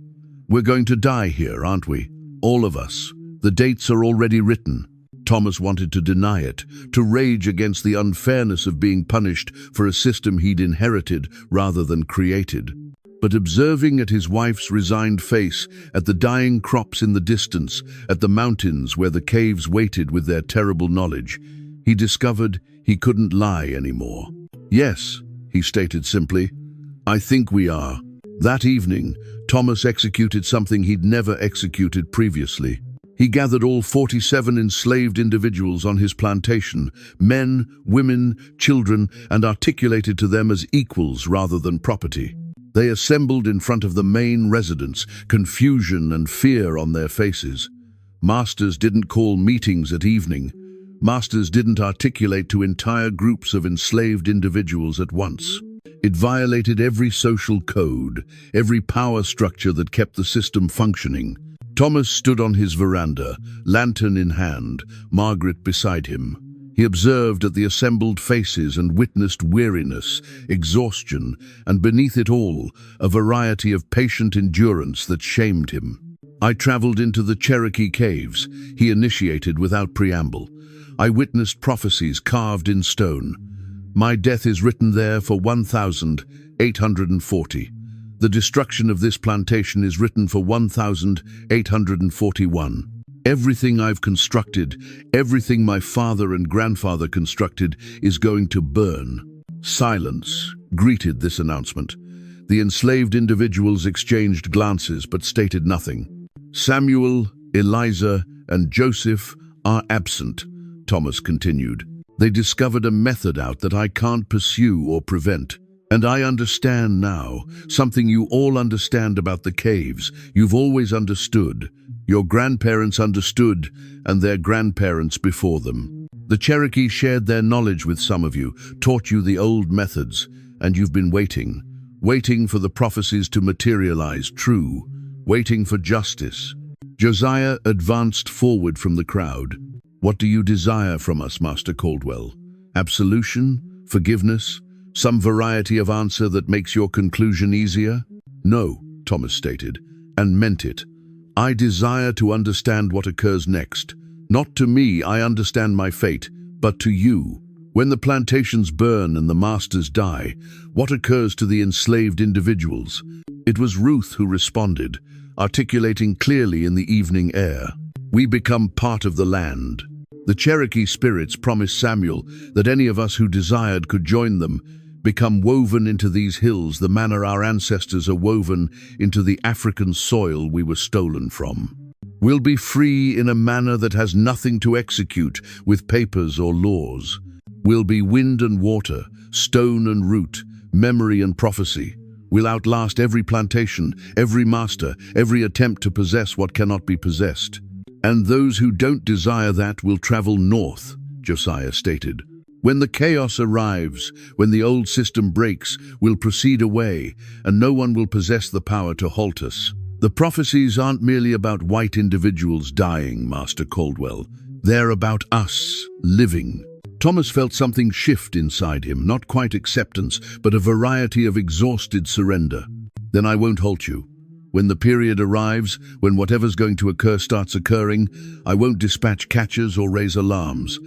We're going to die here, aren't we? All of us. The dates are already written." Thomas wanted to deny it, to rage against the unfairness of being punished for a system he'd inherited rather than created. But observing at his wife's resigned face, at the dying crops in the distance, at the mountains where the caves waited with their terrible knowledge, he discovered he couldn't lie anymore. "Yes," he stated simply, "I think we are." That evening, Thomas executed something he'd never executed previously. He gathered all 47 enslaved individuals on his plantation, men, women, children, and articulated to them as equals rather than property. They assembled in front of the main residence, confusion and fear on their faces. Masters didn't call meetings at evening. Masters didn't articulate to entire groups of enslaved individuals at once. It violated every social code, every power structure that kept the system functioning. Thomas stood on his veranda, lantern in hand, Margaret beside him. He observed at the assembled faces and witnessed weariness, exhaustion, and beneath it all, a variety of patient endurance that shamed him. "I traveled into the Cherokee caves," he initiated without preamble. "I witnessed prophecies carved in stone. My death is written there for 1,840. The destruction of this plantation is written for 1,841. Everything I've constructed, everything my father and grandfather constructed, is going to burn." Silence greeted this announcement. The enslaved individuals exchanged glances but stated nothing. "Samuel, Eliza, and Joseph are absent," Thomas continued. "They discovered a method out that I can't pursue or prevent. And I understand now, something you all understand about the caves. You've always understood. Your grandparents understood, and their grandparents before them. The Cherokee shared their knowledge with some of you, taught you the old methods, and you've been waiting for the prophecies to materialize true, waiting for justice." Josiah advanced forward from the crowd. "What do you desire from us, Master Caldwell? Absolution? Forgiveness? Some variety of answer that makes your conclusion easier?" "No," Thomas stated, and meant it. "I desire to understand what occurs next. Not to me, I understand my fate, but to you. When the plantations burn and the masters die, what occurs to the enslaved individuals?" It was Ruth who responded, articulating clearly in the evening air. "We become part of the land. The Cherokee spirits promised Samuel that any of us who desired could join them, become woven into these hills the manner our ancestors are woven into the African soil we were stolen from. We'll be free in a manner that has nothing to execute with papers or laws. We'll be wind and water, stone and root, memory and prophecy. We'll outlast every plantation, every master, every attempt to possess what cannot be possessed. And those who don't desire that will travel north," Josiah stated. "When the chaos arrives, when the old system breaks, we'll proceed away, and no one will possess the power to halt us. The prophecies aren't merely about white individuals dying, Master Caldwell. They're about us, living." Thomas felt something shift inside him, not quite acceptance, but a variety of exhausted surrender. "Then I won't halt you. When the period arrives, when whatever's going to occur starts occurring, I won't dispatch catchers or raise alarms.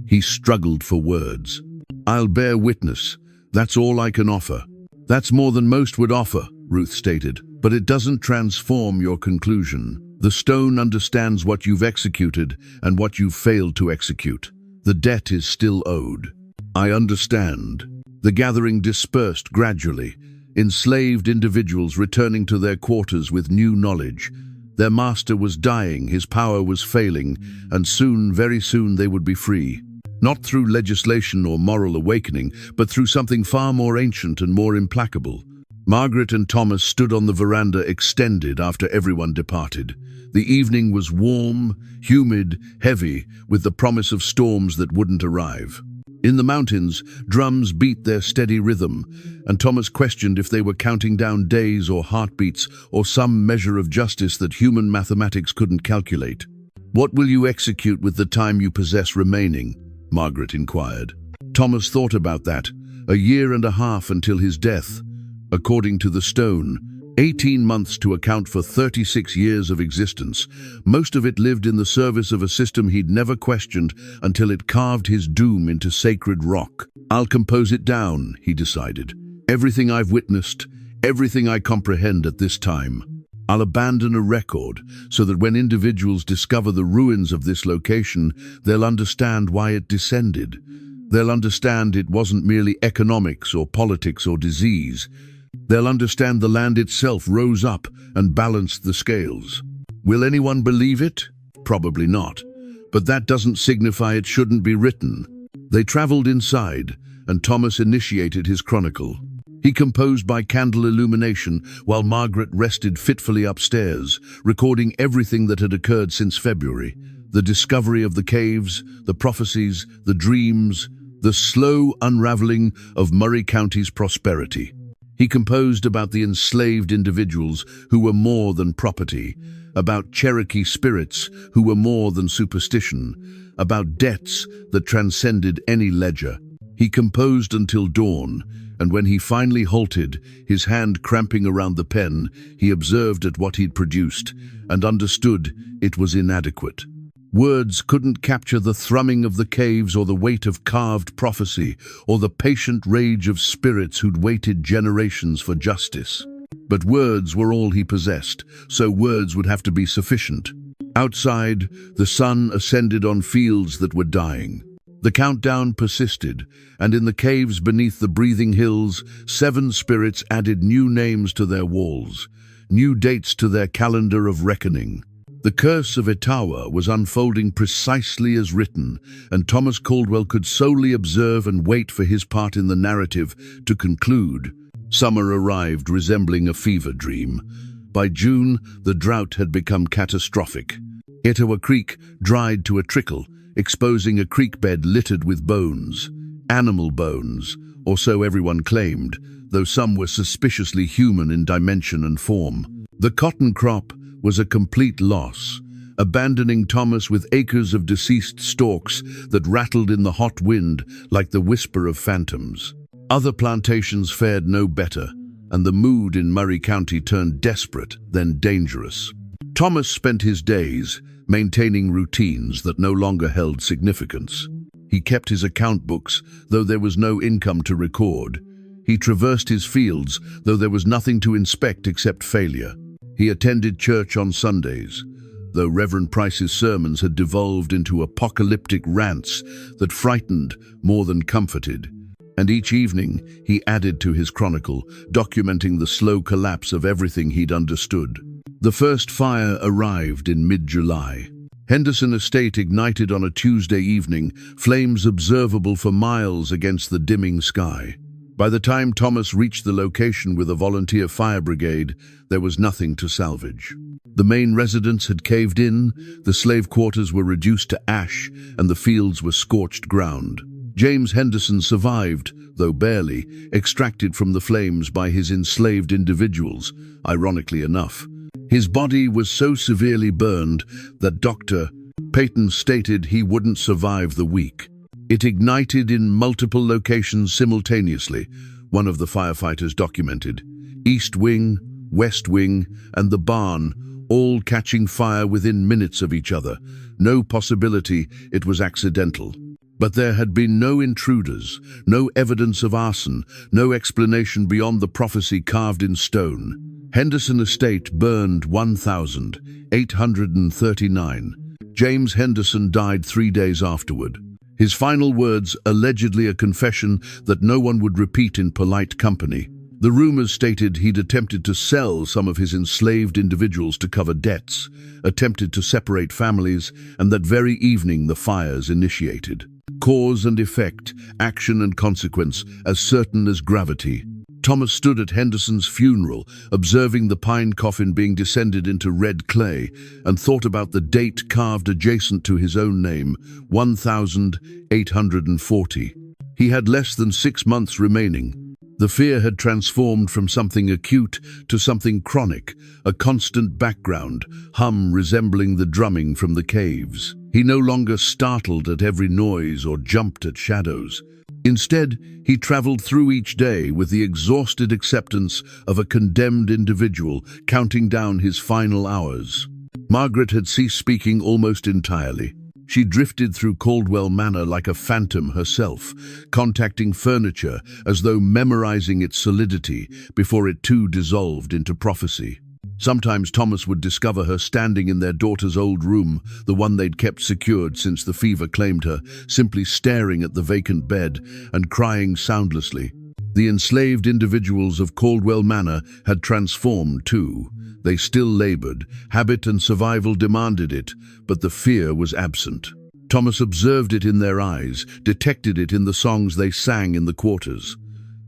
He struggled for words. "I'll bear witness. That's all I can offer." "That's more than most would offer," Ruth stated, "but it doesn't transform your conclusion. The stone understands what you've executed and what you've failed to execute. The debt is still owed." "I understand." The gathering dispersed gradually, enslaved individuals returning to their quarters with new knowledge. Their master was dying, his power was failing, and soon, very soon, they would be free. Not through legislation or moral awakening, but through something far more ancient and more implacable. Margaret and Thomas stood on the veranda extended after everyone departed. The evening was warm, humid, heavy, with the promise of storms that wouldn't arrive. In the mountains, drums beat their steady rhythm, and Thomas questioned if they were counting down days or heartbeats or some measure of justice that human mathematics couldn't calculate. "What will you execute with the time you possess remaining?" Margaret inquired. Thomas thought about that. 1.5 years until his death. According to the stone, 18 months to account for 36 years of existence. Most of it lived in the service of a system he'd never questioned until it carved his doom into sacred rock. "I'll compose it down," he decided. "Everything I've witnessed, everything I comprehend at this time. I'll abandon a record so that when individuals discover the ruins of this location, they'll understand why it descended. They'll understand it wasn't merely economics or politics or disease. They'll understand the land itself rose up and balanced the scales. Will anyone believe it? Probably not. But that doesn't signify it shouldn't be written." They traveled inside, and Thomas initiated his chronicle. He composed by candle illumination while Margaret rested fitfully upstairs, recording everything that had occurred since February. The discovery of the caves, the prophecies, the dreams, the slow unraveling of Murray County's prosperity. He composed about the enslaved individuals who were more than property, about Cherokee spirits who were more than superstition, about debts that transcended any ledger. He composed until dawn, and when he finally halted, his hand cramping around the pen, he observed at what he'd produced and understood it was inadequate. Words couldn't capture the thrumming of the caves or the weight of carved prophecy or the patient rage of spirits who'd waited generations for justice. But words were all he possessed, so words would have to be sufficient. Outside, the sun ascended on fields that were dying. The countdown persisted, and in the caves beneath the breathing hills, 7 spirits added new names to their walls, new dates to their calendar of reckoning. The curse of Etowah was unfolding precisely as written, and Thomas Caldwell could solely observe and wait for his part in the narrative to conclude. Summer arrived, resembling a fever dream. By June, the drought had become catastrophic. Etowah Creek dried to a trickle, exposing a creek bed littered with bones. Animal bones, or so everyone claimed, though some were suspiciously human in dimension and form. The cotton crop was a complete loss, abandoning Thomas with acres of deceased stalks that rattled in the hot wind like the whisper of phantoms. Other plantations fared no better, and the mood in Murray County turned desperate, then dangerous. Thomas spent his days maintaining routines that no longer held significance. He kept his account books, though there was no income to record. He traversed his fields, though there was nothing to inspect except failure. He attended church on Sundays, though Reverend Price's sermons had devolved into apocalyptic rants that frightened more than comforted. And each evening he added to his chronicle, documenting the slow collapse of everything he'd understood. The first fire arrived in mid-July. Henderson Estate ignited on a Tuesday evening, flames observable for miles against the dimming sky. By the time Thomas reached the location with a volunteer fire brigade, there was nothing to salvage. The main residence had caved in, the slave quarters were reduced to ash, and the fields were scorched ground. James Henderson survived, though barely, extracted from the flames by his enslaved individuals, ironically enough. His body was so severely burned that Dr. Payton stated he wouldn't survive the week. It ignited in multiple locations simultaneously, one of the firefighters documented. East Wing, West Wing, and the barn, all catching fire within minutes of each other. No possibility it was accidental. But there had been no intruders, no evidence of arson, no explanation beyond the prophecy carved in stone. Henderson Estate burned 1,839. James Henderson died 3 days afterward. His final words, allegedly a confession that no one would repeat in polite company. The rumors stated he'd attempted to sell some of his enslaved individuals to cover debts, attempted to separate families, and that very evening the fires initiated. Cause and effect, action and consequence, as certain as gravity. Thomas stood at Henderson's funeral, observing the pine coffin being descended into red clay, and thought about the date carved adjacent to his own name, 1,840. He had less than 6 months remaining. The fear had transformed from something acute to something chronic, a constant background hum resembling the drumming from the caves. He no longer startled at every noise or jumped at shadows. Instead, he traveled through each day with the exhausted acceptance of a condemned individual counting down his final hours. Margaret had ceased speaking almost entirely. She drifted through Caldwell Manor like a phantom herself, contacting furniture as though memorizing its solidity before it too dissolved into prophecy. Sometimes Thomas would discover her standing in their daughter's old room, the one they'd kept secured since the fever claimed her, simply staring at the vacant bed and crying soundlessly. The enslaved individuals of Caldwell Manor had transformed too. They still labored, habit and survival demanded it, but the fear was absent. Thomas observed it in their eyes, detected it in the songs they sang in the quarters.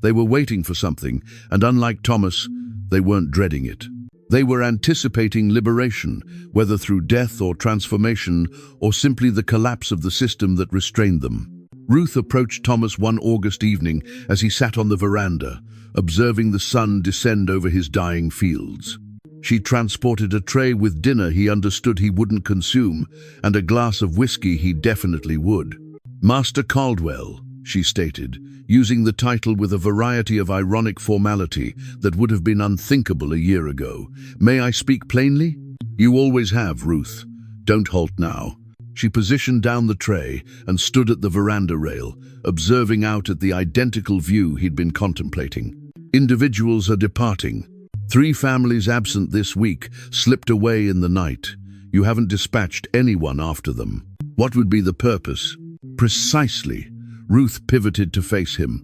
They were waiting for something, and unlike Thomas, they weren't dreading it. They were anticipating liberation, whether through death or transformation, or simply the collapse of the system that restrained them. Ruth approached Thomas one August evening as he sat on the veranda, observing the sun descend over his dying fields. She transported a tray with dinner he understood he wouldn't consume, and a glass of whiskey he definitely would. "Master Caldwell," she stated, using the title with a variety of ironic formality that would have been unthinkable a year ago. "May I speak plainly?" "You always have, Ruth. Don't halt now." She positioned down the tray and stood at the veranda rail, observing out at the identical view he'd been contemplating. "Individuals are departing. 3 families absent this week slipped away in the night. You haven't dispatched anyone after them. What would be the purpose?" "Precisely." Ruth pivoted to face him.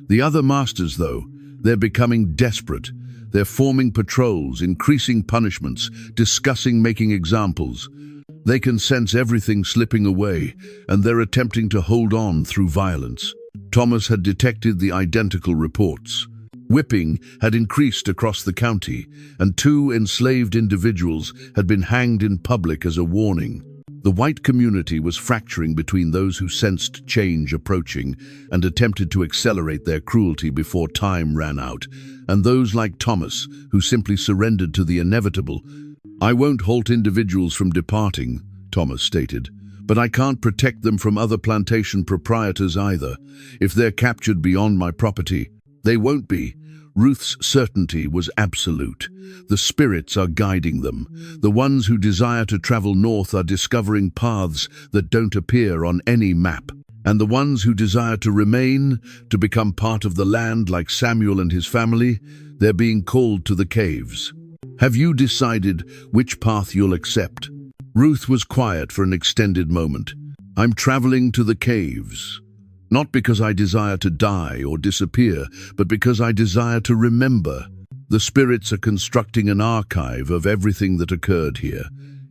"The other masters, though, they're becoming desperate. They're forming patrols, increasing punishments, discussing making examples. They can sense everything slipping away, and they're attempting to hold on through violence." Thomas had detected the identical reports. Whipping had increased across the county, and 2 enslaved individuals had been hanged in public as a warning. The white community was fracturing between those who sensed change approaching and attempted to accelerate their cruelty before time ran out, and those like Thomas who simply surrendered to the inevitable. "I won't halt individuals from departing," Thomas stated, "but I can't protect them from other plantation proprietors either. If they're captured beyond my property, they won't be." Ruth's certainty was absolute. The spirits are guiding them. The ones who desire to travel north are discovering paths that don't appear on any map. And the ones who desire to remain, to become part of the land like Samuel and his family, they're being called to the caves. "Have you decided which path you'll accept?" Ruth was quiet for an extended moment. "I'm traveling to the caves. Not because I desire to die or disappear, but because I desire to remember. The spirits are constructing an archive of everything that occurred here.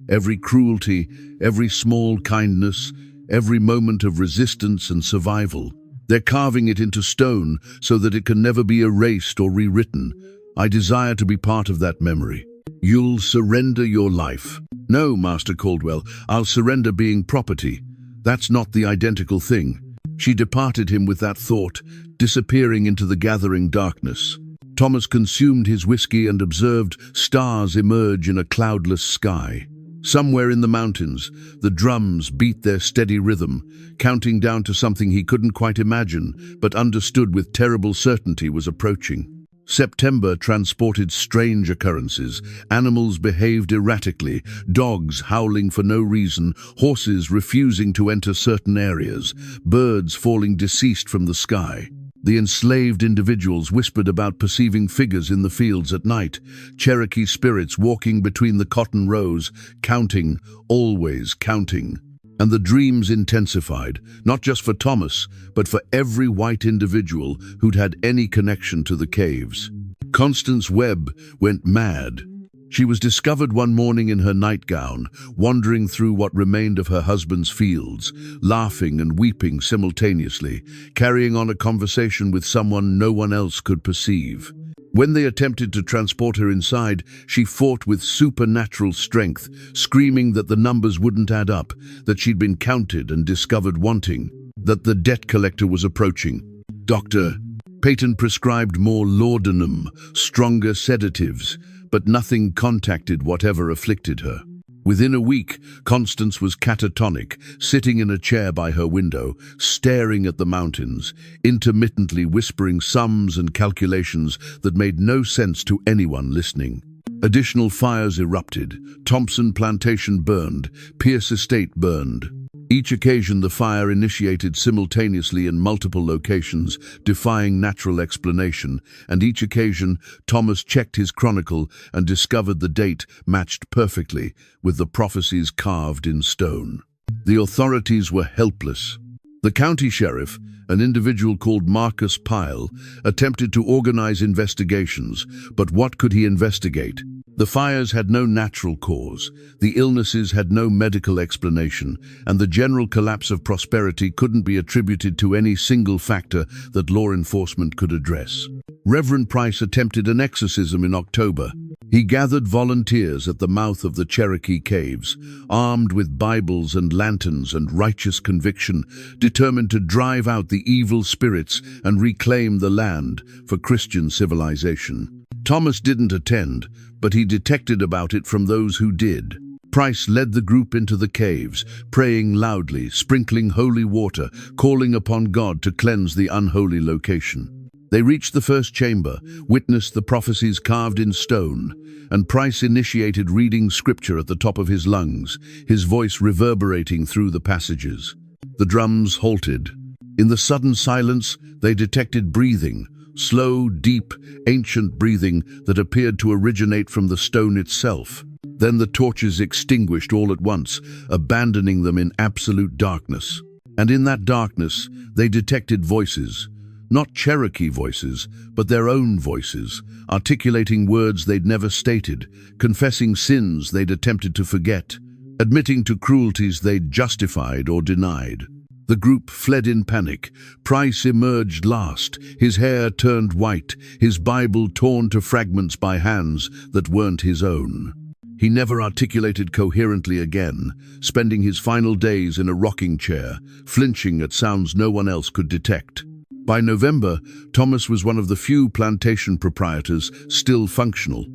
Every cruelty, every small kindness, every moment of resistance and survival. They're carving it into stone so that it can never be erased or rewritten. I desire to be part of that memory." "You'll surrender your life." "No, Master Caldwell, I'll surrender being property. That's not the identical thing." She departed him with that thought, disappearing into the gathering darkness. Thomas consumed his whiskey and observed stars emerge in a cloudless sky. Somewhere in the mountains, the drums beat their steady rhythm, counting down to something he couldn't quite imagine, but understood with terrible certainty was approaching. September transported strange occurrences. Animals behaved erratically, dogs howling for no reason, horses refusing to enter certain areas, birds falling deceased from the sky. The enslaved individuals whispered about perceiving figures in the fields at night, Cherokee spirits walking between the cotton rows, counting, always counting. And the dreams intensified, not just for Thomas, but for every white individual who'd had any connection to the caves. Constance Webb went mad. She was discovered one morning in her nightgown, wandering through what remained of her husband's fields, laughing and weeping simultaneously, carrying on a conversation with someone no one else could perceive. When they attempted to transport her inside, she fought with supernatural strength, screaming that the numbers wouldn't add up, that she'd been counted and discovered wanting, that the debt collector was approaching. Dr. Peyton prescribed more laudanum, stronger sedatives, but nothing contacted whatever afflicted her. Within a week, Constance was catatonic, sitting in a chair by her window, staring at the mountains, intermittently whispering sums and calculations that made no sense to anyone listening. Additional fires erupted. Thompson Plantation burned. Pierce Estate burned. Each occasion the fire initiated simultaneously in multiple locations, defying natural explanation, and each occasion Thomas checked his chronicle and discovered the date matched perfectly with the prophecies carved in stone. The authorities were helpless. The county sheriff, an individual called Marcus Pyle, attempted to organize investigations, but what could he investigate? The fires had no natural cause, the illnesses had no medical explanation, and the general collapse of prosperity couldn't be attributed to any single factor that law enforcement could address. Reverend Price attempted an exorcism in October. He gathered volunteers at the mouth of the Cherokee caves, armed with Bibles and lanterns and righteous conviction, determined to drive out the evil spirits and reclaim the land for Christian civilization. Thomas didn't attend, but he detected about it from those who did. Price led the group into the caves, praying loudly, sprinkling holy water, calling upon God to cleanse the unholy location. They reached the first chamber, witnessed the prophecies carved in stone, and Price initiated reading scripture at the top of his lungs, his voice reverberating through the passages. The drums halted. In the sudden silence, they detected breathing, slow, deep, ancient breathing that appeared to originate from the stone itself. Then the torches extinguished all at once, abandoning them in absolute darkness. And in that darkness, they detected voices. Not Cherokee voices, but their own voices, articulating words they'd never stated, confessing sins they'd attempted to forget, admitting to cruelties they'd justified or denied. The group fled in panic. Price emerged last, his hair turned white, his Bible torn to fragments by hands that weren't his own. He never articulated coherently again, spending his final days in a rocking chair, flinching at sounds no one else could detect. By November, Thomas was one of the few plantation proprietors still functional.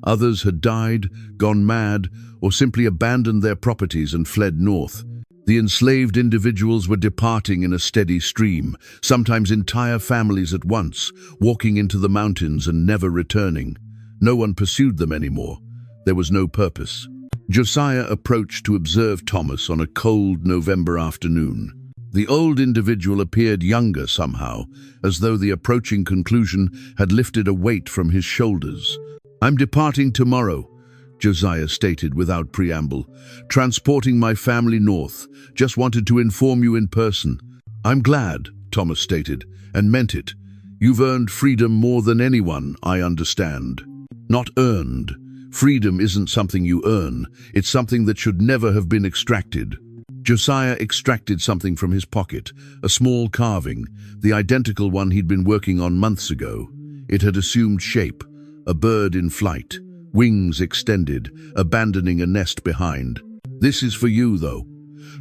Others had died, gone mad, or simply abandoned their properties and fled north. The enslaved individuals were departing in a steady stream, sometimes entire families at once, walking into the mountains and never returning. No one pursued them anymore. There was no purpose. Josiah approached to observe Thomas on a cold November afternoon. The old individual appeared younger somehow, as though the approaching conclusion had lifted a weight from his shoulders. "I'm departing tomorrow," Josiah stated without preamble. "Transporting my family north. Just wanted to inform you in person." "I'm glad," Thomas stated, and meant it. "You've earned freedom more than anyone, I understand." "Not earned. Freedom isn't something you earn. It's something that should never have been extracted." Josiah extracted something from his pocket, a small carving, the identical one he'd been working on months ago. It had assumed shape, a bird in flight, wings extended, abandoning a nest behind. "This is for you, though,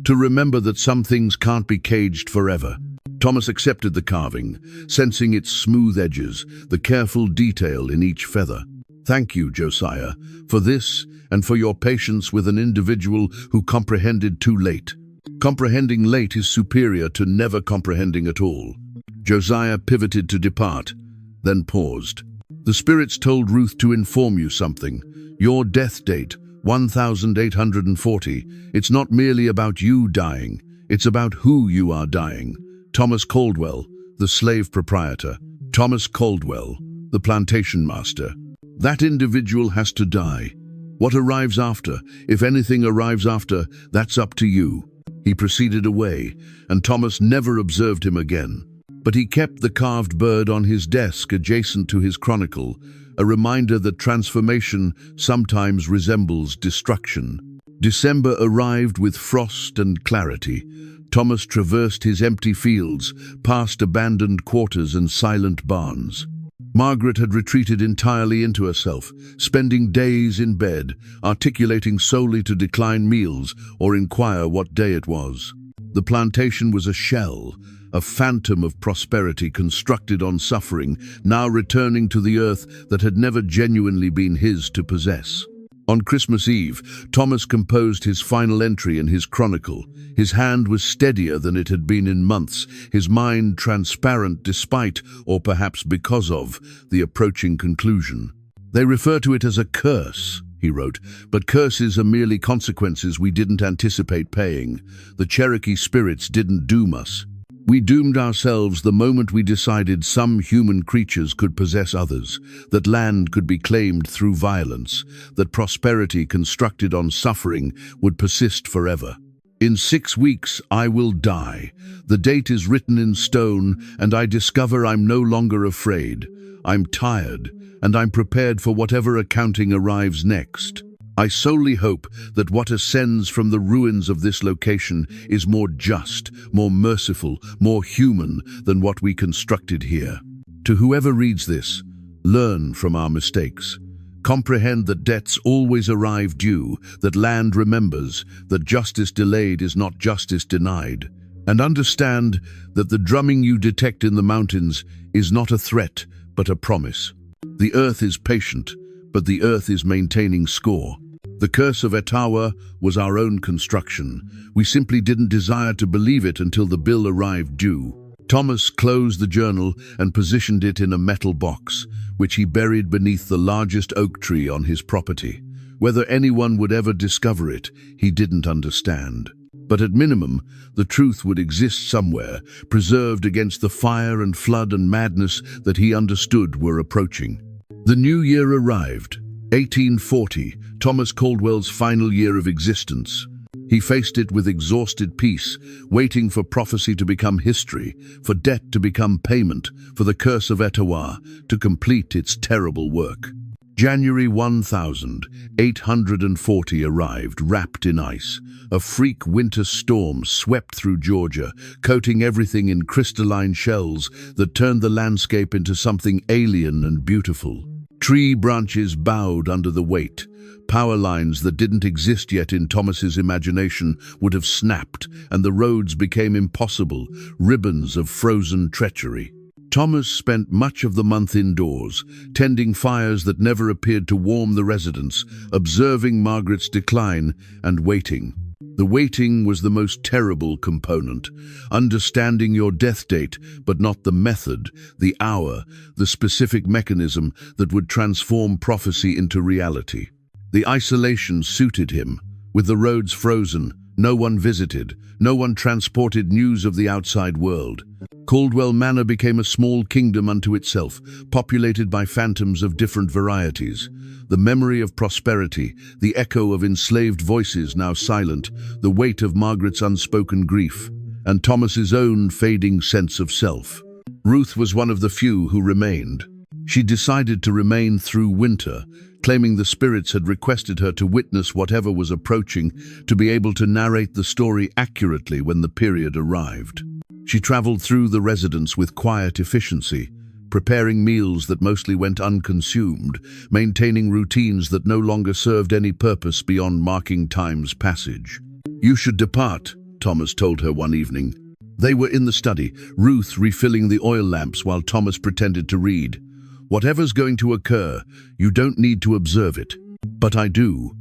to remember that some things can't be caged forever." Thomas accepted the carving, sensing its smooth edges, the careful detail in each feather. "Thank you, Josiah, for this and for your patience with an individual who comprehended too late. Comprehending late is superior to never comprehending at all." Josiah pivoted to depart, then paused. The spirits told Ruth to inform you something. Your death date, 1840. It's not merely about you dying, it's about who you are dying. Thomas Caldwell, the slave proprietor. Thomas Caldwell, the plantation master. That individual has to die. What arrives after, if anything arrives after, that's up to you. He proceeded away, and Thomas never observed him again. But he kept the carved bird on his desk adjacent to his chronicle, a reminder that transformation sometimes resembles destruction. December arrived with frost and clarity. Thomas traversed his empty fields, past abandoned quarters and silent barns. Margaret had retreated entirely into herself, spending days in bed, articulating solely to decline meals or inquire what day it was. The plantation was a shell, a phantom of prosperity constructed on suffering, now returning to the earth that had never genuinely been his to possess. On Christmas Eve, Thomas composed his final entry in his chronicle. His hand was steadier than it had been in months, his mind transparent despite, or perhaps because of, the approaching conclusion. They refer to it as a curse, he wrote, but curses are merely consequences we didn't anticipate paying. The Cherokee spirits didn't doom us. We doomed ourselves the moment we decided some human creatures could possess others, that land could be claimed through violence, that prosperity constructed on suffering would persist forever. In 6 weeks I will die. The date is written in stone, and I discover I'm no longer afraid. I'm tired, and I'm prepared for whatever accounting arrives next. I solely hope that what ascends from the ruins of this location is more just, more merciful, more human than what we constructed here. To whoever reads this, learn from our mistakes. Comprehend that debts always arrive due, that land remembers, that justice delayed is not justice denied. And understand that the drumming you detect in the mountains is not a threat, but a promise. The earth is patient, but the earth is maintaining score. The curse of Etowah was our own construction. We simply didn't desire to believe it until the bill arrived due. Thomas closed the journal and positioned it in a metal box, which he buried beneath the largest oak tree on his property. Whether anyone would ever discover it, he didn't understand. But at minimum, the truth would exist somewhere, preserved against the fire and flood and madness that he understood were approaching. The new year arrived. 1840, Thomas Caldwell's final year of existence. He faced it with exhausted peace, waiting for prophecy to become history, for debt to become payment, for the curse of Etowah to complete its terrible work. January 1840 arrived, wrapped in ice. A freak winter storm swept through Georgia, coating everything in crystalline shells that turned the landscape into something alien and beautiful. Tree branches bowed under the weight. Power lines that didn't exist yet in Thomas's imagination would have snapped, and the roads became impossible, ribbons of frozen treachery. Thomas spent much of the month indoors, tending fires that never appeared to warm the residents, observing Margaret's decline and waiting. The waiting was the most terrible component, understanding your death date, but not the method, the hour, the specific mechanism that would transform prophecy into reality. The isolation suited him. With the roads frozen, no one visited, no one transported news of the outside world. Caldwell Manor became a small kingdom unto itself, populated by phantoms of different varieties. The memory of prosperity, the echo of enslaved voices now silent, the weight of Margaret's unspoken grief, and Thomas's own fading sense of self. Ruth was one of the few who remained. She decided to remain through winter, claiming the spirits had requested her to witness whatever was approaching, to be able to narrate the story accurately when the period arrived. She traveled through the residence with quiet efficiency, preparing meals that mostly went unconsumed, maintaining routines that no longer served any purpose beyond marking time's passage. "You should depart," Thomas told her one evening. They were in the study, Ruth refilling the oil lamps while Thomas pretended to read. "Whatever's going to occur, you don't need to observe it." "But I do."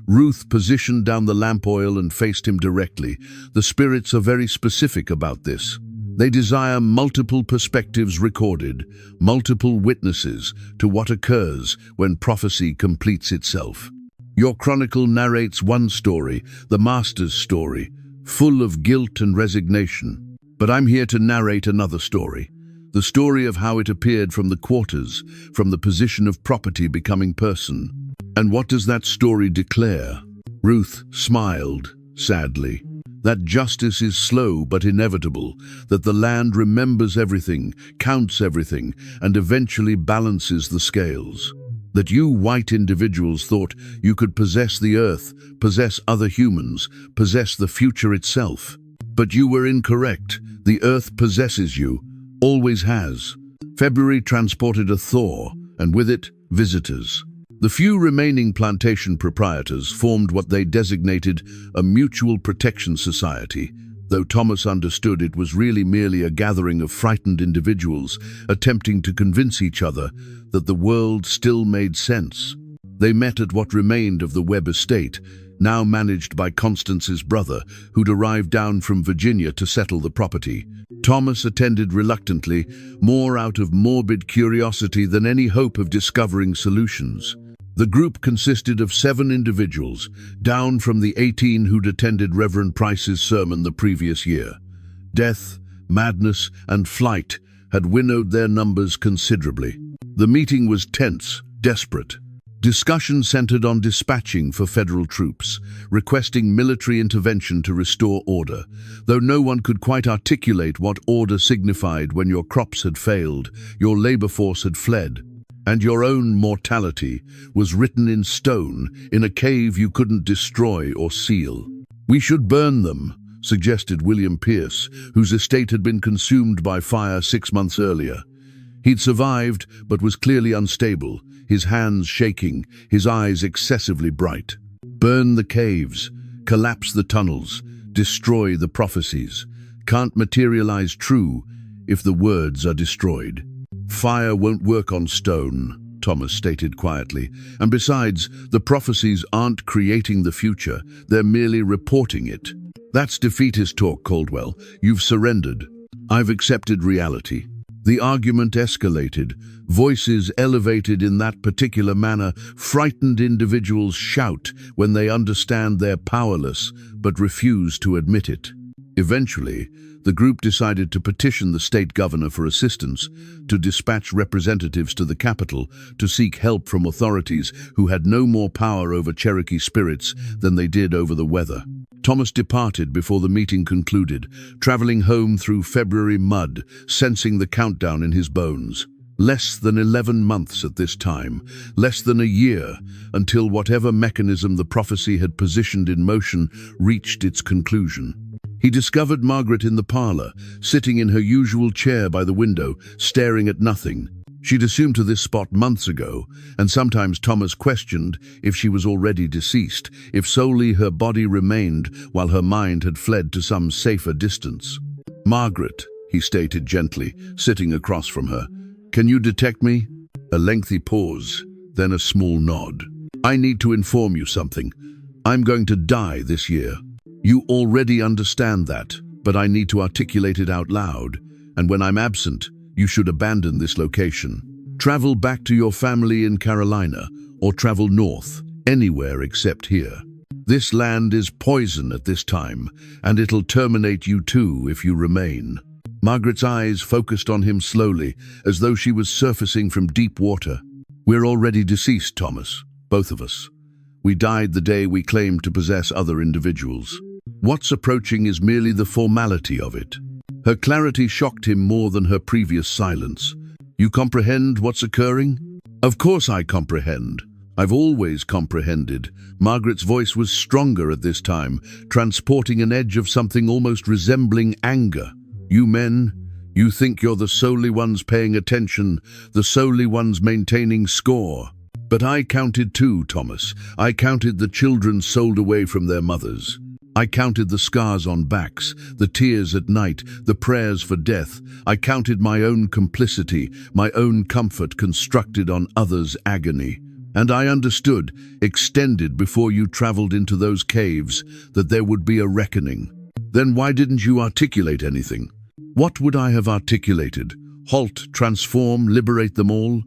Ruth positioned down the lamp oil and faced him directly. "The spirits are very specific about this. They desire multiple perspectives recorded, multiple witnesses to what occurs when prophecy completes itself. Your chronicle narrates one story, the master's story, full of guilt and resignation. But I'm here to narrate another story, the story of how it appeared from the quarters, from the position of property becoming person. And what does that story declare? Ruth smiled sadly. That justice is slow but inevitable, that the land remembers everything, counts everything, and eventually balances the scales. That you white individuals thought you could possess the earth, possess other humans, possess the future itself. But you were incorrect. The earth possesses you, always has. February transported a thaw, and with it, visitors. The few remaining plantation proprietors formed what they designated a mutual protection society, though Thomas understood it was really merely a gathering of frightened individuals attempting to convince each other that the world still made sense. They met at what remained of the Webb estate, now managed by Constance's brother, who'd arrived down from Virginia to settle the property. Thomas attended reluctantly, more out of morbid curiosity than any hope of discovering solutions. The group consisted of 7 individuals, down from the 18 who'd attended Reverend Price's sermon the previous year. Death, madness, and flight had winnowed their numbers considerably. The meeting was tense, desperate. Discussion centered on dispatching for federal troops, requesting military intervention to restore order, though no one could quite articulate what order signified when your crops had failed, your labor force had fled, and your own mortality was written in stone in a cave you couldn't destroy or seal. "We should burn them," suggested William Pierce, whose estate had been consumed by fire 6 months earlier. He'd survived, but was clearly unstable, his hands shaking, his eyes excessively bright. Burn the caves, collapse the tunnels, destroy the prophecies. Can't materialize true if the words are destroyed. "Fire won't work on stone," Thomas stated quietly. "And besides, the prophecies aren't creating the future, they're merely reporting it." "That's defeatist talk, Caldwell. You've surrendered." "I've accepted reality." The argument escalated. Voices elevated in that particular manner. Frightened individuals shout when they understand they're powerless, but refuse to admit it. Eventually, the group decided to petition the state governor for assistance, to dispatch representatives to the capital to seek help from authorities who had no more power over Cherokee spirits than they did over the weather. Thomas departed before the meeting concluded, traveling home through February mud, sensing the countdown in his bones. Less than 11 months at this time, less than a year, until whatever mechanism the prophecy had positioned in motion reached its conclusion. He discovered Margaret in the parlor, sitting in her usual chair by the window, staring at nothing. She'd assumed to this spot months ago, and sometimes Thomas questioned if she was already deceased, if solely her body remained while her mind had fled to some safer distance. "Margaret," he stated gently, sitting across from her, "can you detect me?" A lengthy pause, then a small nod. "I need to inform you something. I'm going to die this year. You already understand that, but I need to articulate it out loud, and when I'm absent, you should abandon this location. Travel back to your family in Carolina, or travel north, anywhere except here. This land is poison at this time, and it'll terminate you too if you remain." Margaret's eyes focused on him slowly, as though she was surfacing from deep water. "We're already deceased, Thomas, both of us. We died the day we claimed to possess other individuals. What's approaching is merely the formality of it." Her clarity shocked him more than her previous silence. "You comprehend what's occurring?" "Of course I comprehend. I've always comprehended." Margaret's voice was stronger at this time, transporting an edge of something almost resembling anger. "You men, you think you're the solely ones paying attention, the solely ones maintaining score. But I counted too, Thomas. I counted the children sold away from their mothers. I counted the scars on backs, the tears at night, the prayers for death. I counted my own complicity, my own comfort constructed on others' agony. And I understood, extended before you traveled into those caves, that there would be a reckoning. Then why didn't you articulate anything? What would I have articulated? Halt, transform, liberate them all?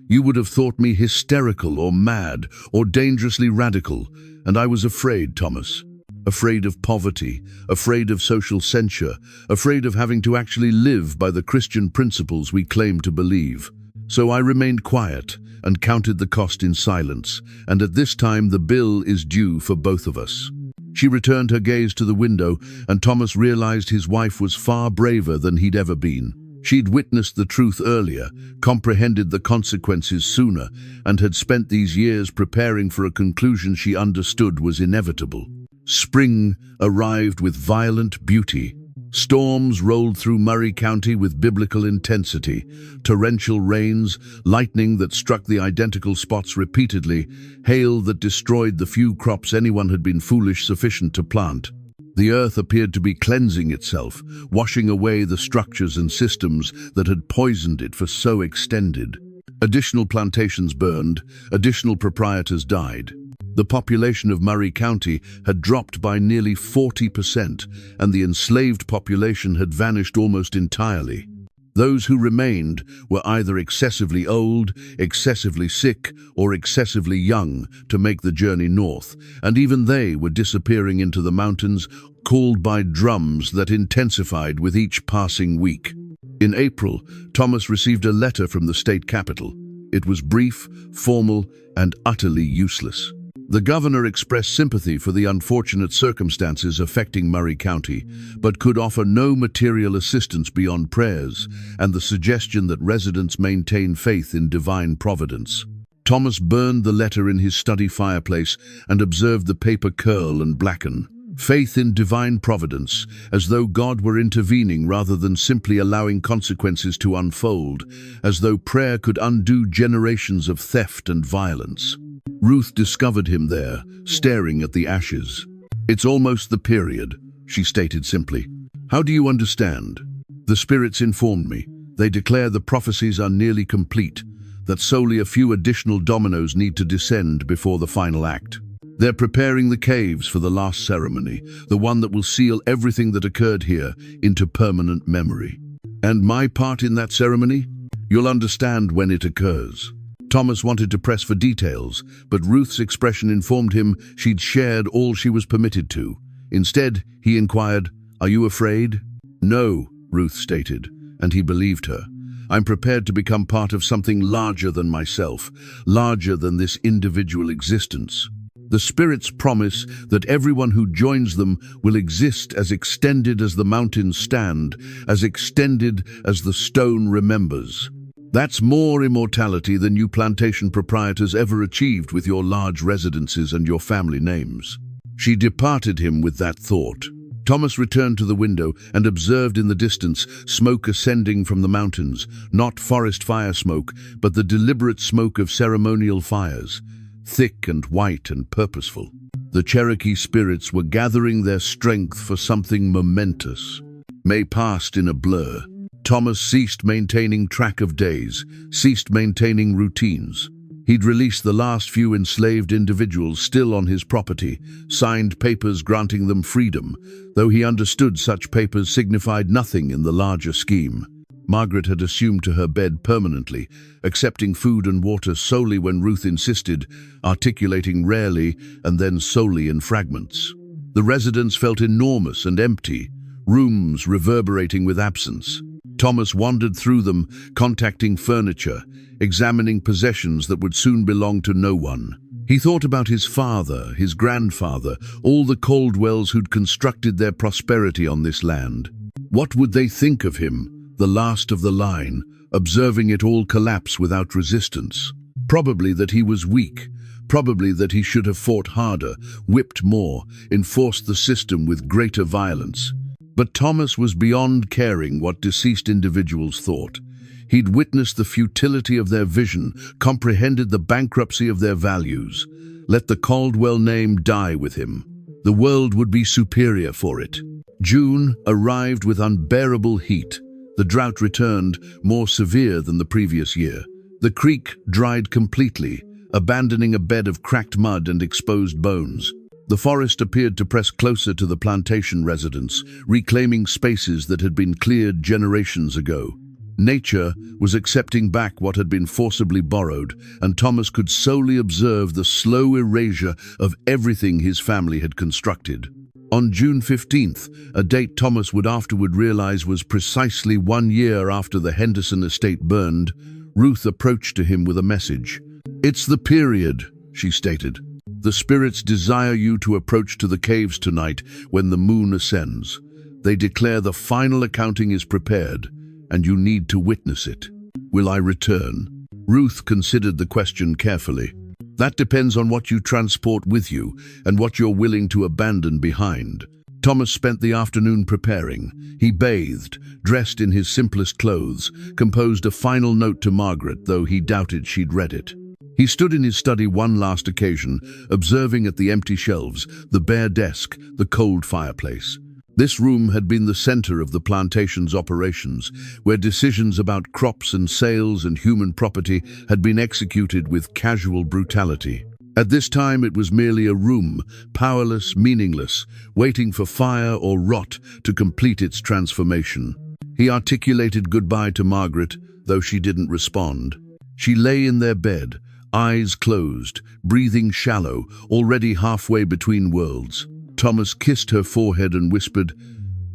You would have thought me hysterical or mad or dangerously radical, and I was afraid, Thomas. Afraid of poverty, afraid of social censure, afraid of having to actually live by the Christian principles we claim to believe. So I remained quiet and counted the cost in silence, and at this time the bill is due for both of us. She returned her gaze to the window, and Thomas realized his wife was far braver than he'd ever been. She'd witnessed the truth earlier, comprehended the consequences sooner, and had spent these years preparing for a conclusion she understood was inevitable. Spring arrived with violent beauty. Storms rolled through Murray County with biblical intensity. Torrential rains, lightning that struck the identical spots repeatedly, hail that destroyed the few crops anyone had been foolish sufficient to plant. The earth appeared to be cleansing itself, washing away the structures and systems that had poisoned it for so extended. Additional plantations burned, additional proprietors died. The population of Murray County had dropped by nearly 40%, and the enslaved population had vanished almost entirely. Those who remained were either excessively old, excessively sick, or excessively young to make the journey north, and even they were disappearing into the mountains, called by drums that intensified with each passing week. In April, Thomas received a letter from the state capital. It was brief, formal, and utterly useless. The governor expressed sympathy for the unfortunate circumstances affecting Murray County, but could offer no material assistance beyond prayers and the suggestion that residents maintain faith in divine providence. Thomas burned the letter in his study fireplace and observed the paper curl and blacken. Faith in divine providence, as though God were intervening rather than simply allowing consequences to unfold, as though prayer could undo generations of theft and violence. Ruth discovered him there, staring at the ashes. "It's almost the period," she stated simply. "How do you understand?" "The spirits informed me. They declare the prophecies are nearly complete, that solely a few additional dominoes need to descend before the final act. They're preparing the caves for the last ceremony, the one that will seal everything that occurred here into permanent memory. And my part in that ceremony? You'll understand when it occurs." Thomas wanted to press for details, but Ruth's expression informed him she'd shared all she was permitted to. Instead, he inquired, "Are you afraid?" "No," Ruth stated, and he believed her. "I'm prepared to become part of something larger than myself, larger than this individual existence." The spirits promise that everyone who joins them will exist as extended as the mountains stand, as extended as the stone remembers. That's more immortality than you plantation proprietors ever achieved with your large residences and your family names. She departed him with that thought. Thomas returned to the window and observed in the distance smoke ascending from the mountains, not forest fire smoke, but the deliberate smoke of ceremonial fires, thick and white and purposeful. The Cherokee spirits were gathering their strength for something momentous. May passed in a blur. Thomas ceased maintaining track of days, ceased maintaining routines. He'd released the last few enslaved individuals still on his property, signed papers granting them freedom, though he understood such papers signified nothing in the larger scheme. Margaret had assumed to her bed permanently, accepting food and water solely when Ruth insisted, articulating rarely and then solely in fragments. The residence felt enormous and empty, rooms reverberating with absence. Thomas wandered through them, contacting furniture, examining possessions that would soon belong to no one. He thought about his father, his grandfather, all the Caldwells who'd constructed their prosperity on this land. What would they think of him, the last of the line, observing it all collapse without resistance? Probably that he was weak, probably that he should have fought harder, whipped more, enforced the system with greater violence. But Thomas was beyond caring what deceased individuals thought. He'd witnessed the futility of their vision, comprehended the bankruptcy of their values. Let the Caldwell name die with him. The world would be superior for it. June arrived with unbearable heat. The drought returned, more severe than the previous year. The creek dried completely, abandoning a bed of cracked mud and exposed bones. The forest appeared to press closer to the plantation residence, reclaiming spaces that had been cleared generations ago. Nature was accepting back what had been forcibly borrowed, and Thomas could solely observe the slow erasure of everything his family had constructed. On June 15th, a date Thomas would afterward realize was precisely 1 year after the Henderson estate burned, Ruth approached to him with a message. "It's the period," she stated. "The spirits desire you to approach to the caves tonight when the moon ascends. They declare the final accounting is prepared, and you need to witness it." "Will I return?" Ruth considered the question carefully. "That depends on what you transport with you and what you're willing to abandon behind." Thomas spent the afternoon preparing. He bathed, dressed in his simplest clothes, composed a final note to Margaret, though he doubted she'd read it. He stood in his study one last occasion, observing at the empty shelves, the bare desk, the cold fireplace. This room had been the center of the plantation's operations, where decisions about crops and sales and human property had been executed with casual brutality. At this time it was merely a room, powerless, meaningless, waiting for fire or rot to complete its transformation. He articulated goodbye to Margaret, though she didn't respond. She lay in their bed, eyes closed, breathing shallow, already halfway between worlds. Thomas kissed her forehead and whispered,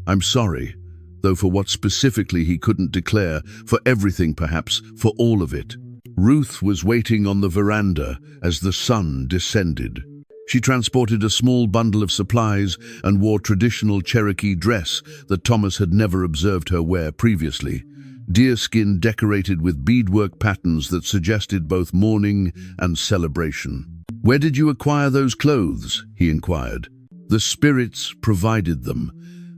"I'm sorry," though for what specifically he couldn't declare, for everything perhaps, for all of it. Ruth was waiting on the veranda as the sun descended. She transported a small bundle of supplies and wore traditional Cherokee dress that Thomas had never observed her wear previously. Deerskin decorated with beadwork patterns that suggested both mourning and celebration. "Where did you acquire those clothes?" he inquired. "The spirits provided them.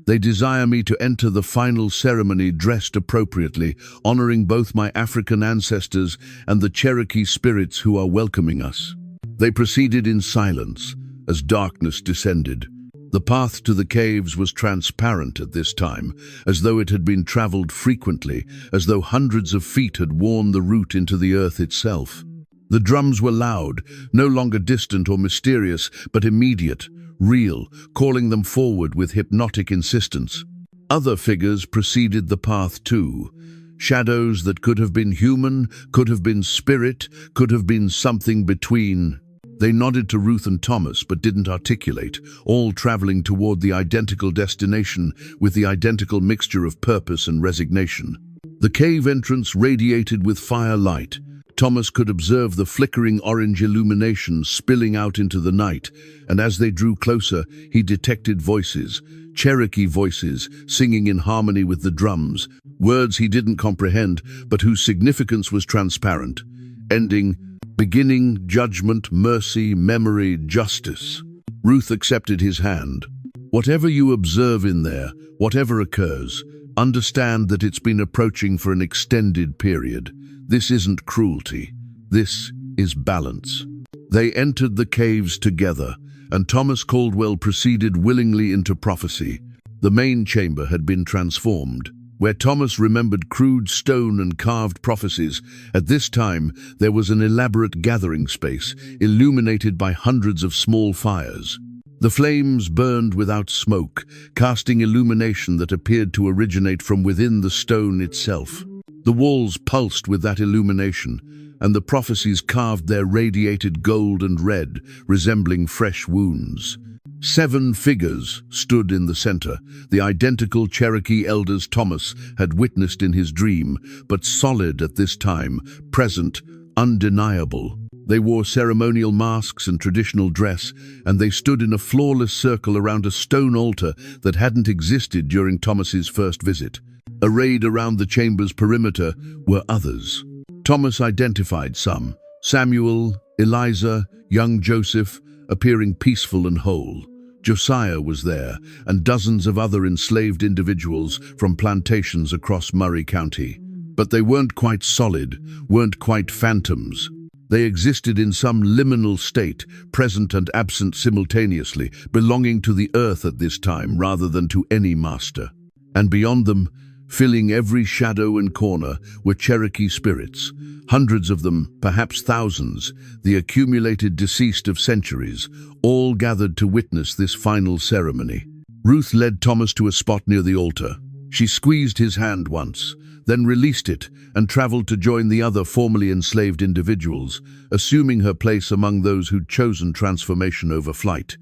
They desire me to enter the final ceremony dressed appropriately, honoring both my African ancestors and the Cherokee spirits who are welcoming us." They proceeded in silence as darkness descended. The path to the caves was transparent at this time, as though it had been traveled frequently, as though hundreds of feet had worn the route into the earth itself. The drums were loud, no longer distant or mysterious, but immediate, real, calling them forward with hypnotic insistence. Other figures preceded the path too. Shadows that could have been human, could have been spirit, could have been something between. They nodded to Ruth and Thomas, but didn't articulate, all traveling toward the identical destination with the identical mixture of purpose and resignation. The cave entrance radiated with firelight. Thomas could observe the flickering orange illumination spilling out into the night, and as they drew closer, he detected voices, Cherokee voices, singing in harmony with the drums, words he didn't comprehend, but whose significance was transparent, ending, beginning, judgment, mercy, memory, justice. Ruth accepted his hand. "Whatever you observe in there, whatever occurs, understand that it's been approaching for an extended period. This isn't cruelty. This is balance." They entered the caves together, and Thomas Caldwell proceeded willingly into prophecy. The main chamber had been transformed. Where Thomas remembered crude stone and carved prophecies, at this time there was an elaborate gathering space, illuminated by hundreds of small fires. The flames burned without smoke, casting illumination that appeared to originate from within the stone itself. The walls pulsed with that illumination, and the prophecies carved there radiated gold and red, resembling fresh wounds. 7 figures stood in the center, the identical Cherokee elders Thomas had witnessed in his dream, but solid at this time, present, undeniable. They wore ceremonial masks and traditional dress, and they stood in a flawless circle around a stone altar that hadn't existed during Thomas's first visit. Arrayed around the chamber's perimeter were others. Thomas identified some: Samuel, Eliza, young Joseph, appearing peaceful and whole. Josiah was there, and dozens of other enslaved individuals from plantations across Murray County. But they weren't quite solid, weren't quite phantoms. They existed in some liminal state, present and absent simultaneously, belonging to the earth at this time rather than to any master. And beyond them, Filling every shadow and corner were Cherokee spirits, hundreds of them, perhaps thousands, the accumulated deceased of centuries, all gathered to witness this final ceremony. Ruth led Thomas to a spot near the altar. She squeezed his hand once, then released it and traveled to join the other formerly enslaved individuals, assuming her place among those who'd chosen transformation over flight.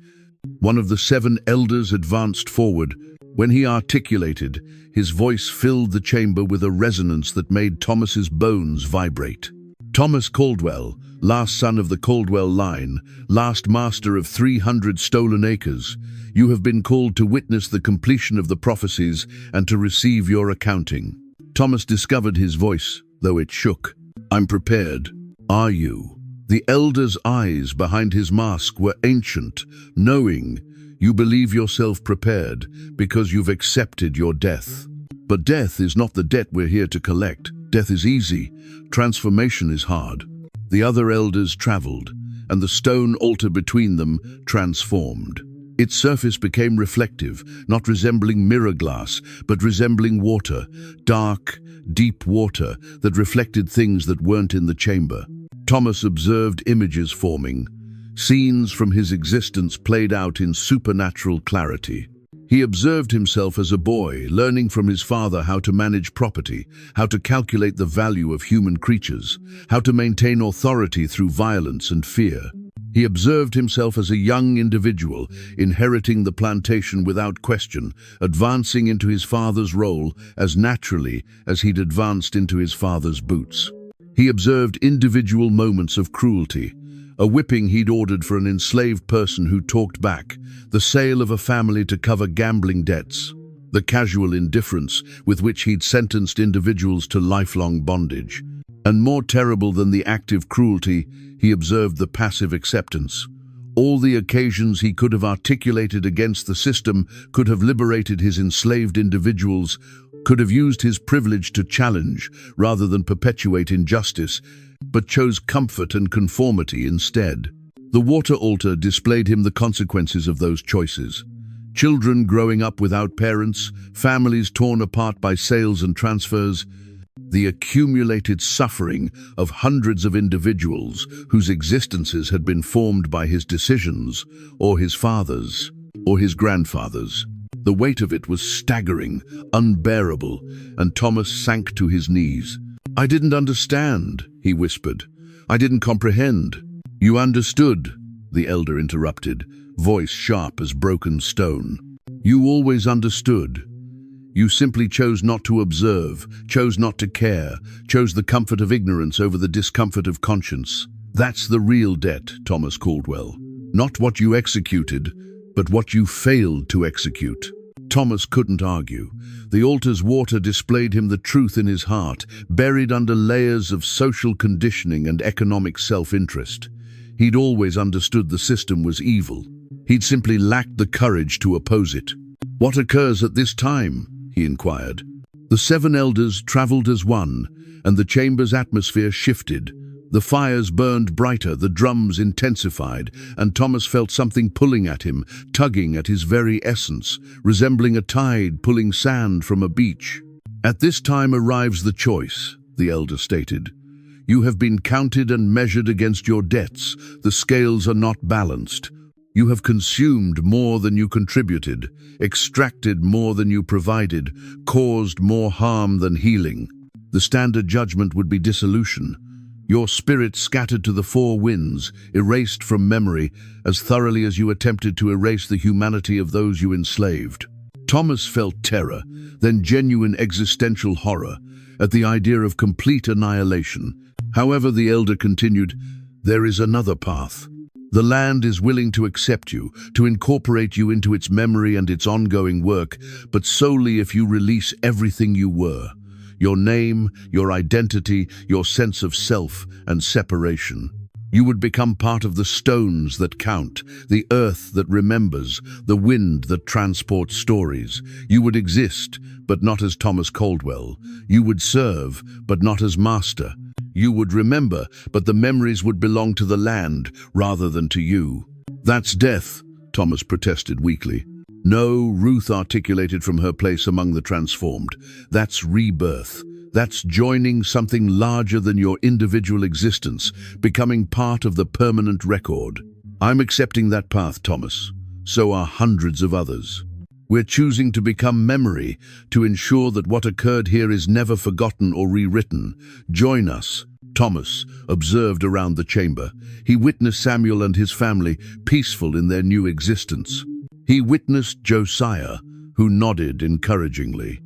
One of the 7 elders advanced forward. When he articulated, his voice filled the chamber with a resonance that made Thomas's bones vibrate. Thomas Caldwell, last son of the Caldwell line, last master of 300 stolen acres, you have been called to witness the completion of the prophecies and to receive your accounting. Thomas discovered his voice, though it shook. I'm prepared. Are you? The elder's eyes behind his mask were ancient, knowing. You believe yourself prepared because you've accepted your death. But death is not the debt we're here to collect. Death is easy. Transformation is hard. The other elders traveled, and the stone altar between them transformed. Its surface became reflective, not resembling mirror glass, but resembling water, dark, deep water that reflected things that weren't in the chamber. Thomas observed images forming. Scenes from his existence played out in supernatural clarity. He observed himself as a boy, learning from his father how to manage property, how to calculate the value of human creatures, how to maintain authority through violence and fear. He observed himself as a young individual, inheriting the plantation without question, advancing into his father's role as naturally as he'd advanced into his father's boots. He observed individual moments of cruelty, a whipping he'd ordered for an enslaved person who talked back, the sale of a family to cover gambling debts, the casual indifference with which he'd sentenced individuals to lifelong bondage. And more terrible than the active cruelty, he observed the passive acceptance. All the occasions he could have articulated against the system, could have liberated his enslaved individuals, could have used his privilege to challenge rather than perpetuate injustice, but chose comfort and conformity instead. The water altar displayed him the consequences of those choices. Children growing up without parents, families torn apart by sales and transfers, the accumulated suffering of hundreds of individuals whose existences had been formed by his decisions, or his father's, or his grandfather's. The weight of it was staggering, unbearable, and Thomas sank to his knees. I didn't understand, he whispered. I didn't comprehend. You understood, the elder interrupted, voice sharp as broken stone. You always understood. You simply chose not to observe, chose not to care, chose the comfort of ignorance over the discomfort of conscience. That's the real debt, Thomas Caldwell. Not what you executed, but what you failed to execute. Thomas couldn't argue. The altar's water displayed him the truth in his heart, buried under layers of social conditioning and economic self-interest. He'd always understood the system was evil. He'd simply lacked the courage to oppose it. What occurs at this time? He inquired. The 7 elders traveled as one, and the chamber's atmosphere shifted. The fires burned brighter, the drums intensified, and Thomas felt something pulling at him, tugging at his very essence, resembling a tide pulling sand from a beach. At this time arrives the choice, the elder stated. You have been counted and measured against your debts. The scales are not balanced. You have consumed more than you contributed, extracted more than you provided, caused more harm than healing. The standard judgment would be dissolution. Your spirit scattered to the 4 winds, erased from memory as thoroughly as you attempted to erase the humanity of those you enslaved. Thomas felt terror, then genuine existential horror, at the idea of complete annihilation. However, the elder continued, there is another path. The land is willing to accept you, to incorporate you into its memory and its ongoing work, but solely if you release everything you were. Your name, your identity, your sense of self and separation. You would become part of the stones that count, the earth that remembers, the wind that transports stories. You would exist, but not as Thomas Caldwell. You would serve, but not as master. You would remember, but the memories would belong to the land rather than to you. That's death, Thomas protested weakly. No, Ruth articulated from her place among the transformed. That's rebirth. That's joining something larger than your individual existence, becoming part of the permanent record. I'm accepting that path, Thomas. So are hundreds of others. We're choosing to become memory, to ensure that what occurred here is never forgotten or rewritten. Join us. Thomas observed around the chamber. He witnessed Samuel and his family peaceful in their new existence. He witnessed Josiah, who nodded encouragingly.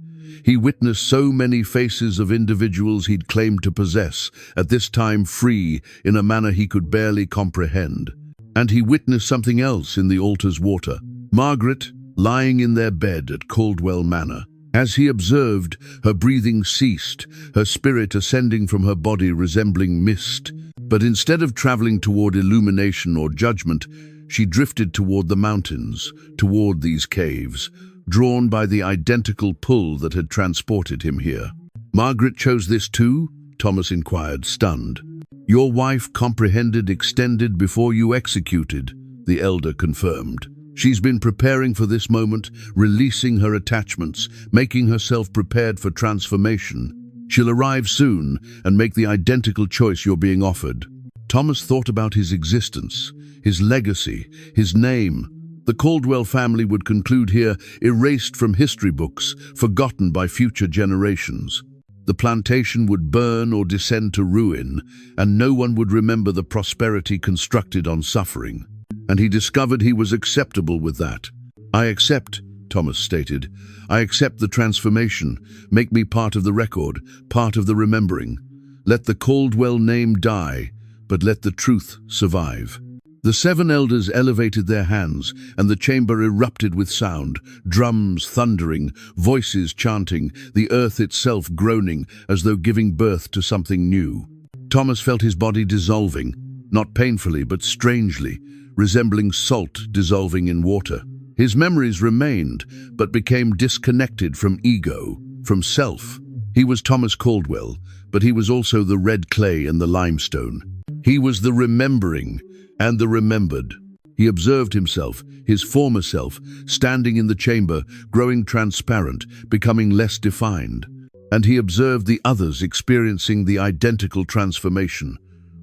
He witnessed so many faces of individuals he'd claimed to possess, at this time free in a manner he could barely comprehend. And he witnessed something else in the altar's water. Margaret, lying in their bed at Caldwell Manor. As he observed, her breathing ceased, her spirit ascending from her body resembling mist. But instead of traveling toward illumination or judgment, she drifted toward the mountains, toward these caves, drawn by the identical pull that had transported him here. Margaret chose this too? Thomas inquired, stunned. Your wife comprehended extended before you executed, the elder confirmed. She's been preparing for this moment, releasing her attachments, making herself prepared for transformation. She'll arrive soon and make the identical choice you're being offered. Thomas thought about his existence, his legacy, his name. The Caldwell family would conclude here, erased from history books, forgotten by future generations. The plantation would burn or descend to ruin, and no one would remember the prosperity constructed on suffering. And he discovered he was acceptable with that. I accept, Thomas stated. I accept the transformation. Make me part of the record, part of the remembering. Let the Caldwell name die, but let the truth survive. The 7 elders elevated their hands, and the chamber erupted with sound, drums thundering, voices chanting, the earth itself groaning as though giving birth to something new. Thomas felt his body dissolving, not painfully but strangely, resembling salt dissolving in water. His memories remained, but became disconnected from ego, from self. He was Thomas Caldwell, but he was also the red clay and the limestone. He was the remembering and the remembered. He observed himself, his former self, standing in the chamber, growing transparent, becoming less defined. And he observed the others experiencing the identical transformation.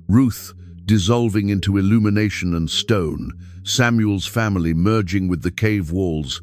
Ruth dissolving into illumination and stone, Samuel's family merging with the cave walls,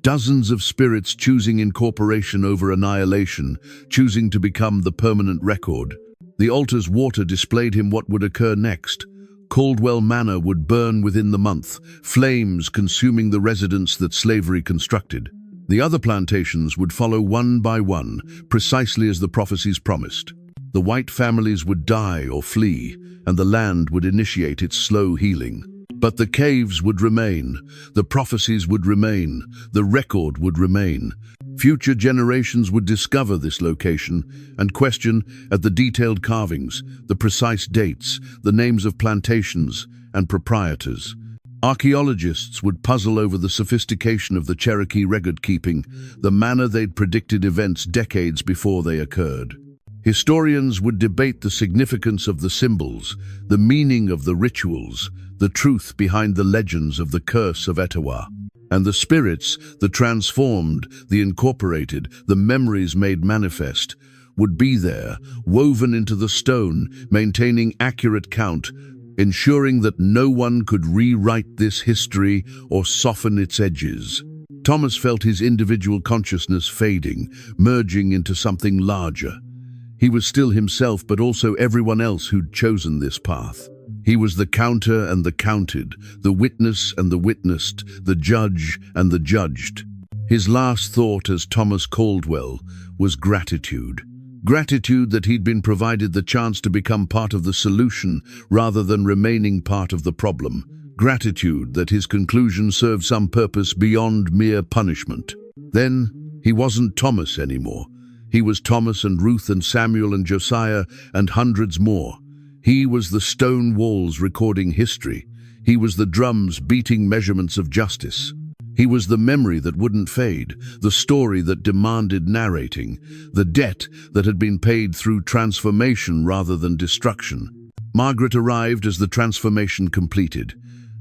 dozens of spirits choosing incorporation over annihilation, choosing to become the permanent record. The altar's water displayed him what would occur next. Caldwell Manor would burn within the month, flames consuming the residence that slavery constructed. The other plantations would follow one by one, precisely as the prophecies promised. The white families would die or flee, and the land would initiate its slow healing. But the caves would remain, the prophecies would remain, the record would remain. Future generations would discover this location and question at the detailed carvings, the precise dates, the names of plantations and proprietors. Archaeologists would puzzle over the sophistication of the Cherokee record-keeping, the manner they'd predicted events decades before they occurred. Historians would debate the significance of the symbols, the meaning of the rituals, the truth behind the legends of the curse of Etowah. And the spirits, the transformed, the incorporated, the memories made manifest, would be there, woven into the stone, maintaining accurate count, ensuring that no one could rewrite this history or soften its edges. Thomas felt his individual consciousness fading, merging into something larger. He was still himself, but also everyone else who'd chosen this path. He was the counter and the counted, the witness and the witnessed, the judge and the judged. His last thought as Thomas Caldwell was gratitude. Gratitude that he'd been provided the chance to become part of the solution rather than remaining part of the problem. Gratitude that his conclusion served some purpose beyond mere punishment. Then, he wasn't Thomas anymore. He was Thomas and Ruth and Samuel and Josiah and hundreds more. He was the stone walls recording history. He was the drums beating measurements of justice. He was the memory that wouldn't fade, the story that demanded narrating, the debt that had been paid through transformation rather than destruction. Margaret arrived as the transformation completed.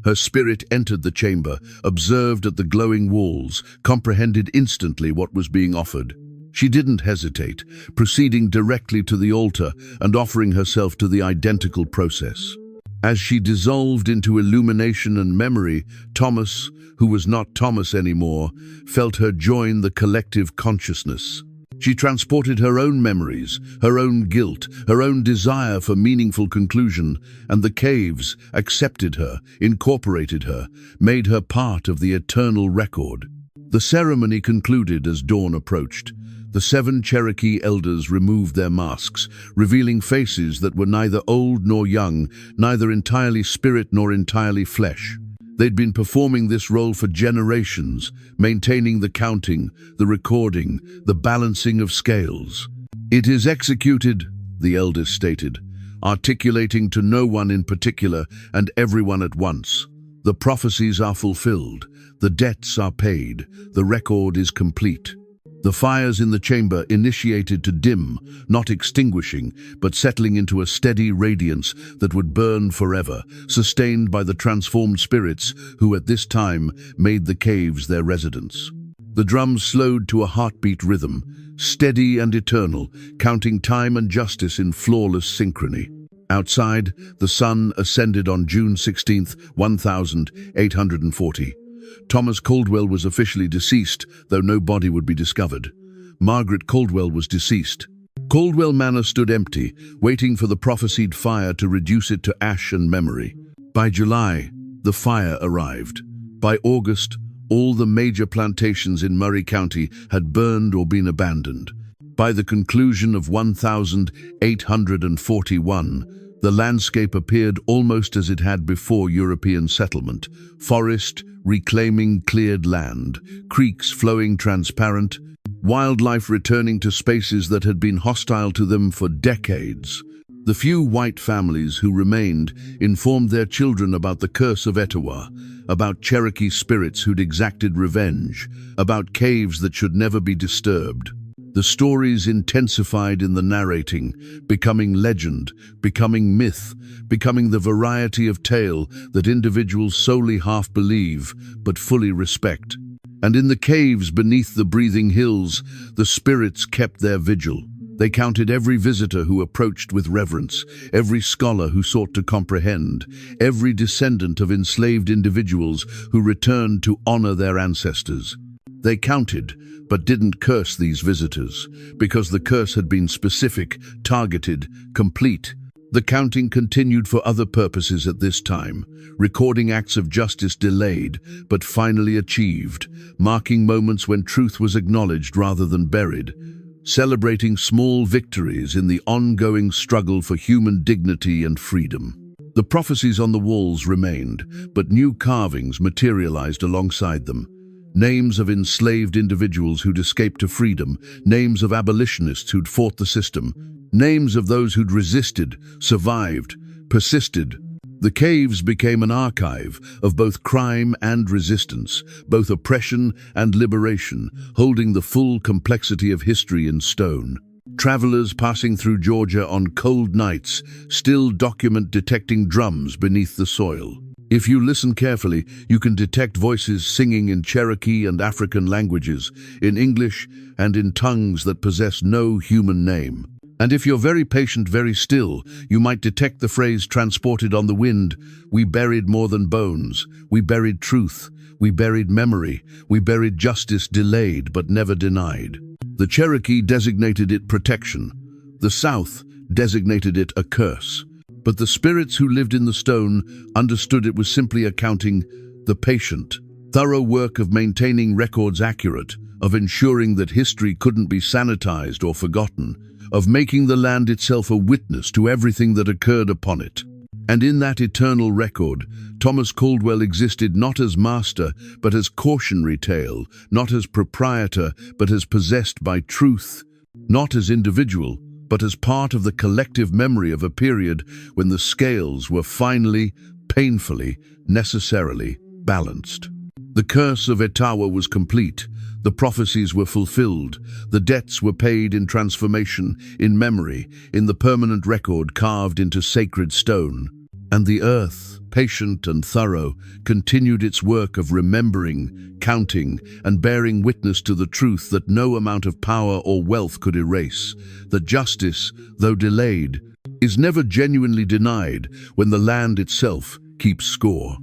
Her spirit entered the chamber, observed at the glowing walls, comprehended instantly what was being offered. She didn't hesitate, proceeding directly to the altar and offering herself to the identical process. As she dissolved into illumination and memory, Thomas, who was not Thomas anymore, felt her join the collective consciousness. She transported her own memories, her own guilt, her own desire for meaningful conclusion, and the caves accepted her, incorporated her, made her part of the eternal record. The ceremony concluded as dawn approached. The 7 Cherokee elders removed their masks, revealing faces that were neither old nor young, neither entirely spirit nor entirely flesh. They'd been performing this role for generations, maintaining the counting, the recording, the balancing of scales. "It is executed," the elders stated, articulating to no one in particular and everyone at once. "The prophecies are fulfilled, the debts are paid, the record is complete." The fires in the chamber initiated to dim, not extinguishing, but settling into a steady radiance that would burn forever, sustained by the transformed spirits who at this time made the caves their residence. The drums slowed to a heartbeat rhythm, steady and eternal, counting time and justice in flawless synchrony. Outside, the sun ascended on June 16, 1840. Thomas Caldwell was officially deceased, though no body would be discovered. Margaret Caldwell was deceased. Caldwell Manor stood empty, waiting for the prophesied fire to reduce it to ash and memory. By July, the fire arrived. By August, all the major plantations in Murray County had burned or been abandoned. By the conclusion of 1841, the landscape appeared almost as it had before European settlement. Forest reclaiming cleared land, creeks flowing transparent, wildlife returning to spaces that had been hostile to them for decades. The few white families who remained informed their children about the curse of Etowah, about Cherokee spirits who'd exacted revenge, about caves that should never be disturbed. The stories intensified in the narrating, becoming legend, becoming myth, becoming the variety of tale that individuals solely half believe, but fully respect. And in the caves beneath the breathing hills, the spirits kept their vigil. They counted every visitor who approached with reverence, every scholar who sought to comprehend, every descendant of enslaved individuals who returned to honor their ancestors. They counted, but didn't curse these visitors, because the curse had been specific, targeted, complete. The counting continued for other purposes at this time, recording acts of justice delayed, but finally achieved, marking moments when truth was acknowledged rather than buried, celebrating small victories in the ongoing struggle for human dignity and freedom. The prophecies on the walls remained, but new carvings materialized alongside them. Names of enslaved individuals who'd escaped to freedom, names of abolitionists who'd fought the system, names of those who'd resisted, survived, persisted. The caves became an archive of both crime and resistance, both oppression and liberation, holding the full complexity of history in stone. Travelers passing through Georgia on cold nights still document detecting drums beneath the soil. If you listen carefully, you can detect voices singing in Cherokee and African languages, in English, and in tongues that possess no human name. And if you're very patient, very still, you might detect the phrase transported on the wind, "We buried more than bones, we buried truth, we buried memory, we buried justice delayed but never denied." The Cherokee designated it protection. The South designated it a curse. But the spirits who lived in the stone understood it was simply accounting, the patient, thorough work of maintaining records accurate, of ensuring that history couldn't be sanitized or forgotten, of making the land itself a witness to everything that occurred upon it. And in that eternal record, Thomas Caldwell existed not as master, but as cautionary tale, not as proprietor, but as possessed by truth, not as individual, but as part of the collective memory of a period when the scales were finally, painfully, necessarily balanced. The curse of Etowah was complete, the prophecies were fulfilled, the debts were paid in transformation, in memory, in the permanent record carved into sacred stone. And the earth, patient and thorough, continued its work of remembering, counting, and bearing witness to the truth that no amount of power or wealth could erase, that justice, though delayed, is never genuinely denied when the land itself keeps score.